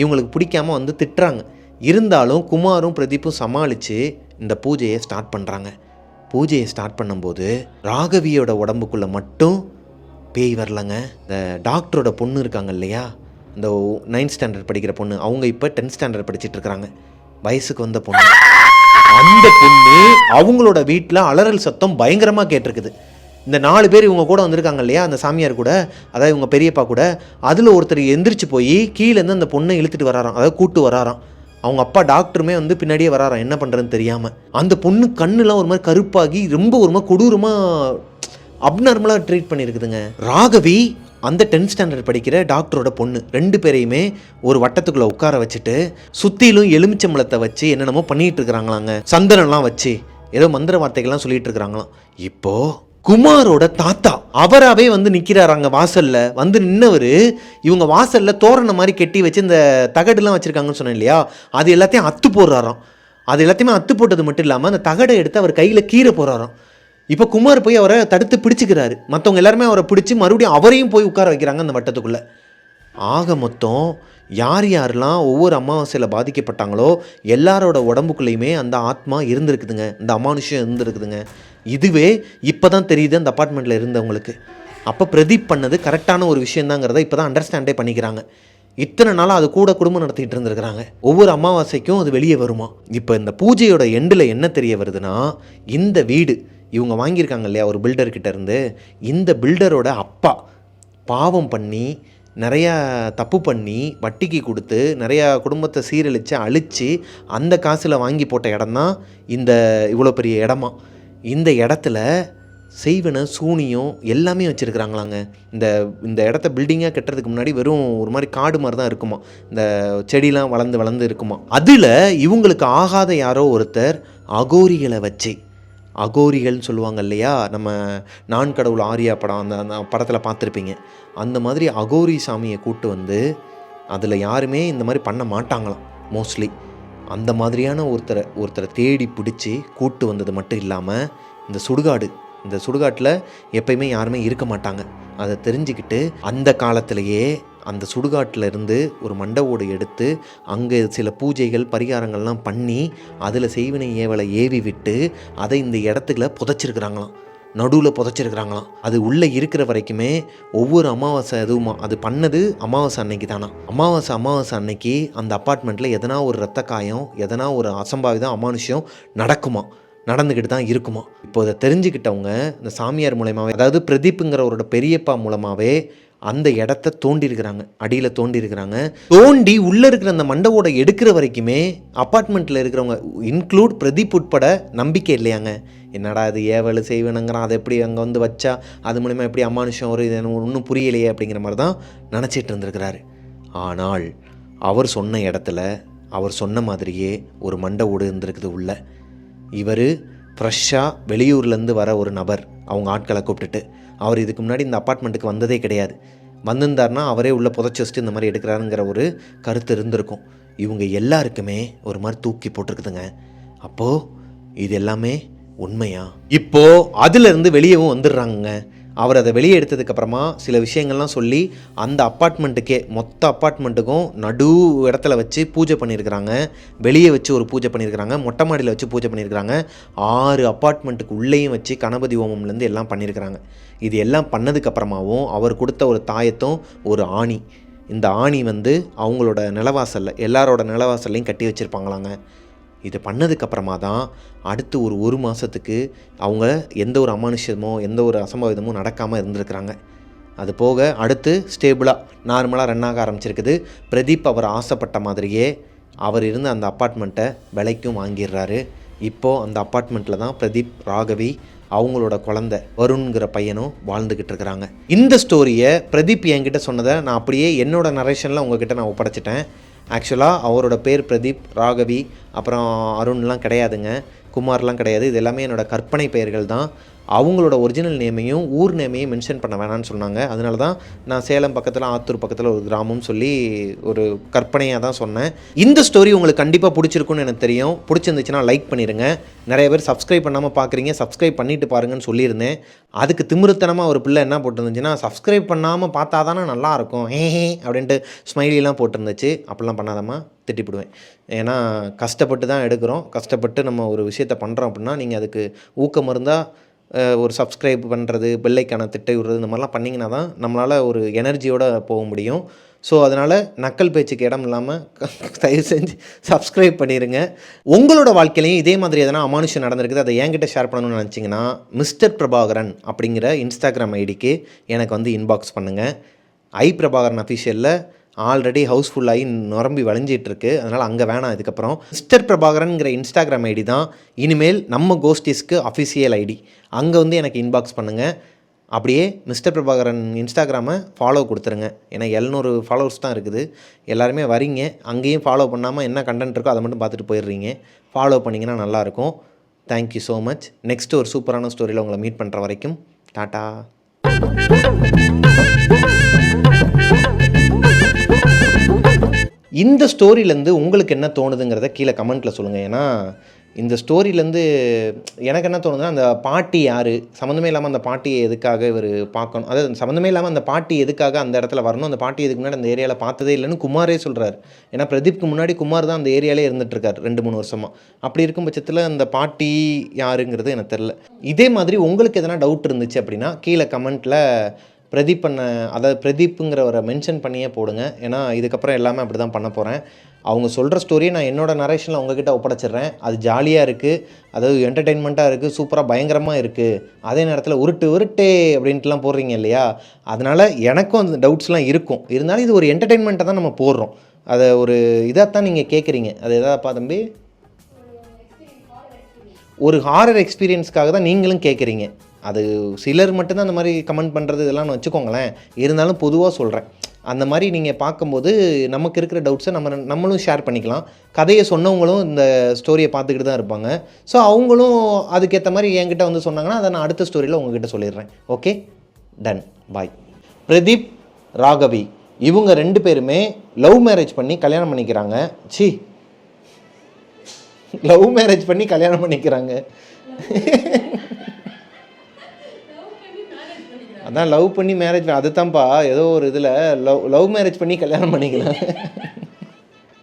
இவங்களுக்கு பிடிக்காமல் வந்து திட்டுறாங்க. இருந்தாலும் குமாரும் பிரதீப்பும் சமாளித்து இந்த பூஜையை ஸ்டார்ட் பண்ணுறாங்க. பூஜையை ஸ்டார்ட் பண்ணும்போது ராகவியோட உடம்புக்குள்ளே மட்டும் பேய் வரலங்க. இந்த டாக்டரோட பொண்ணு இருக்காங்க இல்லையா, இந்த 9th ஸ்டாண்டர்ட் படிக்கிற பொண்ணு, அவங்க இப்போ 10th ஸ்டாண்டர்ட் படிச்சுட்டு இருக்கிறாங்க, வயசுக்கு வந்த பொண்ணு. அந்த பொண்ணு அவங்களோட வீட்டில் அலறல் சத்தம் பயங்கரமாக கேட்டிருக்குது. இந்த 4 பேர் இவங்க கூட வந்திருக்காங்க இல்லையா, அந்த சாமியார் கூட, அதாவது இவங்க பெரியப்பா கூட, அதில் ஒருத்தர் எந்திரிச்சு போய் கீழேருந்து அந்த பொண்ணை இழுத்துட்டு வராராம், அதாவது கூட்டு வராராம். அவங்க அப்பா டாக்டருமே வந்து பின்னாடியே வராராம், என்ன பண்ணுறதுன்னு தெரியாமல். அந்த பொண்ணு கண்ணுலாம் ஒரு மாதிரி கருப்பாகி ரொம்ப ஒரு மாதிரி கொடூரமாக அப்நார்மலாக ட்ரீட் பண்ணியிருக்குதுங்க. ராகவி அந்த 10th ஸ்டாண்டர்ட் படிக்கிற டாக்டரோட பொண்ணு, 2 பேரையுமே ஒரு வட்டத்துக்குள்ளே உட்கார வச்சுட்டு சுற்றிலும் எலுமிச்சம்பழத்தை வச்சு என்னென்னமோ பண்ணிகிட்டு இருக்கிறாங்களாங்க. சந்தனம்லாம் வச்சு ஏதோ மந்திர வார்த்தைகள்லாம் சொல்லிட்டு இருக்கிறாங்களாம். இப்போது குமாரோட தாத்தா அவராகவே வந்து நிற்கிறாராங்க வாசலில். வந்து நின்னவர் இவங்க வாசலில் தோரணை மாதிரி கெட்டி வச்சு இந்த தகடுலாம் வச்சுருக்காங்கன்னு சொன்னேன் இல்லையா, அது எல்லாத்தையும் அத்து போடுறாராம். அது எல்லாத்தையுமே அத்து போட்டது மட்டும் இல்லாமல் அந்த தகடை எடுத்து அவர் கையில் கீரை போடுறாராம். இப்போ குமார் போய் அவரை தடுத்து பிடிச்சிக்கிறாரு. மற்றவங்க எல்லாருமே அவரை பிடிச்சி மறுபடியும் அவரையும் போய் உட்கார வைக்கிறாங்க அந்த வட்டத்துக்குள்ளே. ஆக மொத்தம் யார் யாரெல்லாம் ஒவ்வொரு அமாவாசையில் பாதிக்கப்பட்டாங்களோ எல்லாரோட உடம்புக்குள்ளேயுமே அந்த ஆத்மா இருந்திருக்குதுங்க, இந்த அமானுஷ்யம் இருந்திருக்குதுங்க. இதுவே இப்போ தான் தெரியுது அந்த அப்பார்ட்மெண்ட்டில் இருந்தவங்களுக்கு. அப்போ பிரதீப் பண்ணது கரெக்டான ஒரு விஷயந்தாங்கிறத இப்போ தான் அண்டர்ஸ்டாண்டே பண்ணிக்கிறாங்க. இத்தனை நாளாக அது கூட குடும்பம் நடத்திட்டு இருந்திருக்கிறாங்க. ஒவ்வொரு அமாவாசைக்கும் அது வெளியே வருமா. இப்போ இந்த பூஜையோட எண்டில் என்ன தெரிய வருதுன்னா, இந்த வீடு இவங்க வாங்கியிருக்காங்க இல்லையா ஒரு பில்டர்கிட்ட இருந்து, இந்த பில்டரோட அப்பா பாவம் பண்ணி நிறையா தப்பு பண்ணி வட்டிக்கு கொடுத்து நிறையா குடும்பத்தை சீரழித்து அழித்து அந்த காசில் வாங்கி போட்ட இடம் தான் இந்த இவ்வளோ பெரிய இடமா. இந்த இடத்துல செய்வன சூனியம் எல்லாமே வச்சுருக்குறாங்களாங்க. இந்த இடத்த பில்டிங்காக கட்டுறதுக்கு முன்னாடி வெறும் ஒரு மாதிரி காடு மாதிரி தான் இருக்குமா, இந்த செடிலாம் வளர்ந்து இருக்குமா. அதில் இவங்களுக்கு ஆகாத யாரோ ஒருத்தர் அகோரிகளை வச்சு, அகோரிகள்னு சொல்லுவாங்க இல்லையா, நம்ம நான் கடவுள் ஆரியா படம் அந்த படத்தில் பார்த்துருப்பீங்க, அந்த மாதிரி அகோரி சாமியை கூட்டு வந்து அதில் யாருமே இந்த மாதிரி பண்ண மாட்டாங்களாம் மோஸ்ட்லி. அந்த மாதிரியான ஒருத்தரை தேடி பிடிச்சி கூட்டு வந்தது மட்டும் இல்லாமல் இந்த சுடுகாட்டில் எப்பயுமே யாருமே இருக்க மாட்டாங்க. அதை தெரிஞ்சுக்கிட்டு அந்த காலத்திலேயே அந்த சுடுகாட்டில் இருந்து ஒரு மண்டை ஓடு எடுத்து அங்கே சில பூஜைகள் பரிகாரங்கள்லாம் பண்ணி அதில் செய்வினை ஏவலை ஏவி விட்டு அதை இந்த இடத்துக்குள்ள புதைச்சிருக்கிறாங்களாம், நடுவில் புதைச்சிருக்கிறாங்களாம். அது உள்ளே இருக்கிற வரைக்குமே ஒவ்வொரு அமாவாசை எதுவுமா அது பண்ணது அமாவாசை அன்னைக்கு தானா. அமாவாசை அன்னைக்கு அந்த அப்பார்ட்மெண்ட்டில் எதனா ஒரு ரத்த காயம், எதனா ஒரு அசம்பாவிதம் அமானுஷ்யம் நடந்துக்கிட்டு தான் இருக்குமா. இப்போ அதை தெரிஞ்சுக்கிட்டவங்க இந்த சாமியார் மூலமாகவே, அதாவது பிரதீப்புங்கிறவரோட பெரியப்பா மூலமாகவே அந்த இடத்த தோண்டியிருக்கிறாங்க, அடியில் தோண்டியிருக்கிறாங்க. தோண்டி உள்ளே இருக்கிற அந்த மண்டவோட எடுக்கிற வரைக்குமே அப்பார்ட்மெண்ட்டில் இருக்கிறவங்க இன்க்ளூட் பிரதீப் உட்பட நம்பிக்கை இல்லையாங்க. என்னடா இது ஏவல் செய்வனுங்கிறான், அதை எப்படி அங்கே வந்து வச்சா அது மூலிமா எப்படி அமானுஷம் வரும், இது ஒன்றும் புரியலையே அப்படிங்கிற மாதிரி தான் நினச்சிட்டு இருந்திருக்கிறாரு. ஆனால் அவர் சொன்ன இடத்துல அவர் சொன்ன மாதிரியே ஒரு மண்டை ஓடு இருந்திருக்குது உள்ள. இவர் ஃப்ரெஷ்ஷாக வெளியூர்லேருந்து வர ஒரு நபர், அவங்க ஆட்களை கூப்பிட்டுட்டு, அவர் இதுக்கு முன்னாடி இந்த அப்பார்ட்மெண்ட்டுக்கு வந்ததே கிடையாது. வந்திருந்தார்னா அவரே உள்ளே புதைச்சி வச்சுட்டு இந்த மாதிரி எடுக்கிறாருங்கிற ஒரு கருத்து இருந்திருக்கும். இவங்க எல்லாருக்குமே ஒரு மாதிரி தூக்கி போட்டிருக்குதுங்க. அப்போது இது எல்லாமே உண்மையா? இப்போது அதிலிருந்து வெளியவும் வந்துடுறாங்க. அவர் அதை வெளியே எடுத்ததுக்கப்புறமா சில விஷயங்கள்லாம் சொல்லி அந்த அப்பார்ட்மெண்ட்டுக்கே, மொத்த அப்பார்ட்மெண்ட்டுக்கும் நடு இடத்துல வச்சு பூஜை பண்ணியிருக்கிறாங்க. வெளியே வச்சு ஒரு பூஜை பண்ணியிருக்கிறாங்க, மொட்டை மாடியில் வச்சு பூஜை பண்ணியிருக்கிறாங்க. 6 அப்பார்ட்மெண்ட்டுக்கு உள்ளேயும் வச்சு கணபதி ஹோமம்லேருந்து எல்லாம் பண்ணியிருக்கிறாங்க. இது எல்லாம் பண்ணதுக்கப்புறமாவும் அவர் கொடுத்த ஒரு தாயத்தும் ஒரு ஆணி, இந்த ஆணி வந்து அவங்களோட நிலவாசலில் எல்லாரோட நிலவாசல்லையும் கட்டி வச்சுருப்பாங்களாங்க. இது பண்ணதுக்கப்புறமா தான் அடுத்து ஒரு மாதத்துக்கு அவங்க எந்த ஒரு அமானுஷ்யமோ எந்த ஒரு அசம்பாவிதமும் நடக்காமல் இருந்திருக்கிறாங்க. அது போக அடுத்து ஸ்டேபிளாக நார்மலாக ரன் ஆக ஆரம்பிச்சிருக்குது. பிரதீப் அவர் ஆசைப்பட்ட மாதிரியே அவர் இருந்த அந்த அப்பார்ட்மெண்ட்டை விலைக்கும் வாங்கிடுறாரு. இப்போது அந்த அப்பார்ட்மெண்ட்டில் தான் பிரதீப், ராகவி, அவங்களோட குழந்தை வருண்கிற பையனும் வாழ்ந்துக்கிட்டு இருக்கிறாங்க. இந்த ஸ்டோரியை பிரதீப் என்கிட்ட சொன்னதை நான் அப்படியே என்னோடய நரேஷனில் உங்ககிட்ட நான் ஒப்படைச்சிட்டேன். ஆக்சுவலாக அவரோட பேர் பிரதீப், ராகவி, அப்புறம் அருண்லாம் கிடையாதுங்க, குமார்லாம் கிடையாது. இது எல்லாமே என்னோடய கற்பனை பெயர்கள் தான். அவங்களோட ஒரிஜினல் நேமையும் ஊர் நேமையும் மென்ஷன் பண்ண வேணான்னு சொன்னாங்க. அதனால தான் நான் சேலம் பக்கத்தில், ஆத்தூர் பக்கத்தில் ஒரு கிராமம்னு சொல்லி ஒரு கற்பனையாக தான் சொன்னேன். இந்த ஸ்டோரி உங்களுக்கு கண்டிப்பாக பிடிச்சிருக்குன்னு எனக்கு தெரியும். பிடிச்சிருந்துச்சுன்னா லைக் பண்ணிடுங்க. நிறைய பேர் சப்ஸ்கிரைப் பண்ணாமல் பார்க்குறீங்க, சப்ஸ்கிரைப் பண்ணிவிட்டு பாருங்கன்னு சொல்லியிருந்தேன். அதுக்கு திமிருத்தனமாக ஒரு பிள்ளை என்ன போட்டிருந்துச்சுன்னா, சப்ஸ்கிரைப் பண்ணாமல் பார்த்தா தானே நல்லாயிருக்கும் அப்படின்ட்டு ஸ்மைலிலாம் போட்டிருந்துச்சு. அப்படிலாம் பண்ணாதம்மா, திட்டிப்பிடுவேன். ஏன்னா கஷ்டப்பட்டு தான் எடுக்கிறோம். கஷ்டப்பட்டு நம்ம ஒரு விஷயத்தை பண்ணுறோம் அப்படின்னா நீங்கள் அதுக்கு ஊக்கம் இருந்தால் ஒரு சப்ஸ்கிரைப் பண்ணுறது, பெல்லைக்கான திட்டை விடுறது, இந்த மாதிரிலாம் பண்ணிங்கன்னா தான் நம்மளால் ஒரு எனர்ஜியோடு போக முடியும். ஸோ அதனால் நக்கல் பேச்சுக்கு இடம் இல்லாமல் தயவு செஞ்சு சப்ஸ்கிரைப் பண்ணிடுங்க. உங்களோட வாழ்க்கையிலையும் இதே மாதிரி எதனா அமானுஷம் நடந்திருக்குது, அதை என்கிட்ட ஷேர் பண்ணணும்னு நினச்சிங்கன்னா மிஸ்டர் பிரபாகரன் அப்படிங்கிற இன்ஸ்டாகிராம் ஐடிக்கு எனக்கு வந்து இன்பாக்ஸ் பண்ணுங்கள். பிரபாகரன் அஃபிஷியலில் ஆல்ரெடி ஹவுஸ்ஃபுல்லாகி நிரம்பி வளைஞ்சிட்ருக்கு. அதனால் அங்கே வேணாம். இதுக்கப்புறம் மிஸ்டர் பிரபாகரன்கிற இன்ஸ்டாகிராம் ஐடி தான் இனிமேல் நம்ம கோஸ்டிஸ்க்கு அஃபிஷியல் ஐடி. அங்கே வந்து எனக்கு இன்பாக்ஸ் பண்ணுங்கள். அப்படியே மிஸ்டர் பிரபாகரன் இன்ஸ்டாகிராமை ஃபாலோ கொடுத்துருங்க. ஏன்னா 700 ஃபாலோவர்ஸ் தான் இருக்குது. எல்லாருமே வரீங்க, அங்கேயும் ஃபாலோ பண்ணாமல் என்ன கண்டென்ட் இருக்கோ அதை மட்டும் பார்த்துட்டு போயிடுறீங்க. ஃபாலோ பண்ணிங்கன்னா நல்லாயிருக்கும். Thank you so much. நெக்ஸ்ட்டு ஒரு சூப்பரான ஸ்டோரியில் உங்களை மீட் பண்ணுற வரைக்கும் டாட்டா. இந்த ஸ்டோரியிலேருந்து உங்களுக்கு என்ன தோணுதுங்கிறத கீழே கமெண்ட்டில் சொல்லுங்கள். ஏன்னா இந்த ஸ்டோரியிலேருந்து எனக்கு என்ன தோணுதுன்னா, அந்த பாட்டி யார், சம்மந்தமே இல்லாமல் அந்த பாட்டியை எதுக்காக இவர் பார்க்கணும், அதாவது சம்மந்தமே இல்லாமல் அந்த பாட்டி எதுக்காக அந்த இடத்துல வரணும், அந்த பாட்டி எதுக்கு முன்னாடி அந்த ஏரியாவில் பார்த்ததே இல்லைன்னு குமாரே சொல்கிறார். ஏன்னா பிரதீப்க்கு முன்னாடி குமார் தான் அந்த ஏரியாலே இருந்துகிட்ருக்கார் 2-3 வருஷமாக. அப்படி இருக்கும் பட்சத்தில் அந்த பாட்டி யாருங்கிறது எனக்கு தெரில. இதே மாதிரி உங்களுக்கு எதனா டவுட் இருந்துச்சு அப்படின்னா கீழே கமெண்ட்டில் பிரதீப் அதாவது பிரதீப்புங்கிறவரை மென்ஷன் பண்ணியே போடுங்க. ஏன்னா இதுக்கப்புறம் எல்லாமே அப்படி தான் பண்ண போகிறேன். அவங்க சொல்கிற ஸ்டோரியை நான் என்னோடய நரேஷனில் உங்ககிட்ட ஒப்படைச்சிட்றேன். அது ஜாலியாக இருக்குது, அதாவது என்டர்டெயின்மெண்ட்டாக இருக்குது, சூப்பராக பயங்கரமாக இருக்குது. அதே நேரத்தில் உருட்டே அப்படின்ட்டுலாம் போடுறீங்க இல்லையா, அதனால் எனக்கும் அந்த டவுட்ஸ்லாம் இருக்கும். இருந்தாலும் இது ஒரு என்டர்டெயின்மெண்ட்டை தான் நம்ம போடுறோம். அதை ஒரு இதாகத்தான் நீங்கள் கேட்குறீங்க. அது எதாப்பா தம்பி, ஒரு ஹாரர் எக்ஸ்பீரியன்ஸ்க்காக தான் நீங்களும் கேட்குறீங்க. அது சிலர் மட்டும்தான் அந்த மாதிரி கமெண்ட் பண்ணுறது இதெல்லாம் வச்சுக்கோங்களேன். இருந்தாலும் பொதுவாக சொல்கிறேன். அந்த மாதிரி நீங்கள் பார்க்கும்போது நமக்கு இருக்கிற டவுட்ஸை நம்மளும் ஷேர் பண்ணிக்கலாம். கதையை சொன்னவங்களும் இந்த ஸ்டோரியை பார்த்துக்கிட்டு தான் இருப்பாங்க. ஸோ அவங்களும் அதுக்கேற்ற மாதிரி என்கிட்ட வந்து சொன்னாங்கன்னா அதை நான் அடுத்த ஸ்டோரியில் உங்ககிட்ட சொல்லிடுறேன். ஓகே, டன், பாய். பிரதீப், ராகவி இவங்க 2 பேருமே லவ் மேரேஜ் பண்ணி கல்யாணம் பண்ணிக்கிறாங்க. லவ் மேரேஜ் பண்ணி கல்யாணம் பண்ணிக்கிறாங்க. அதான் லவ் பண்ணி மேரேஜ், அதுதான்ப்பா ஏதோ ஒரு இதில் லவ் மேரேஜ் பண்ணி கல்யாணம் பண்ணிக்கலாம்.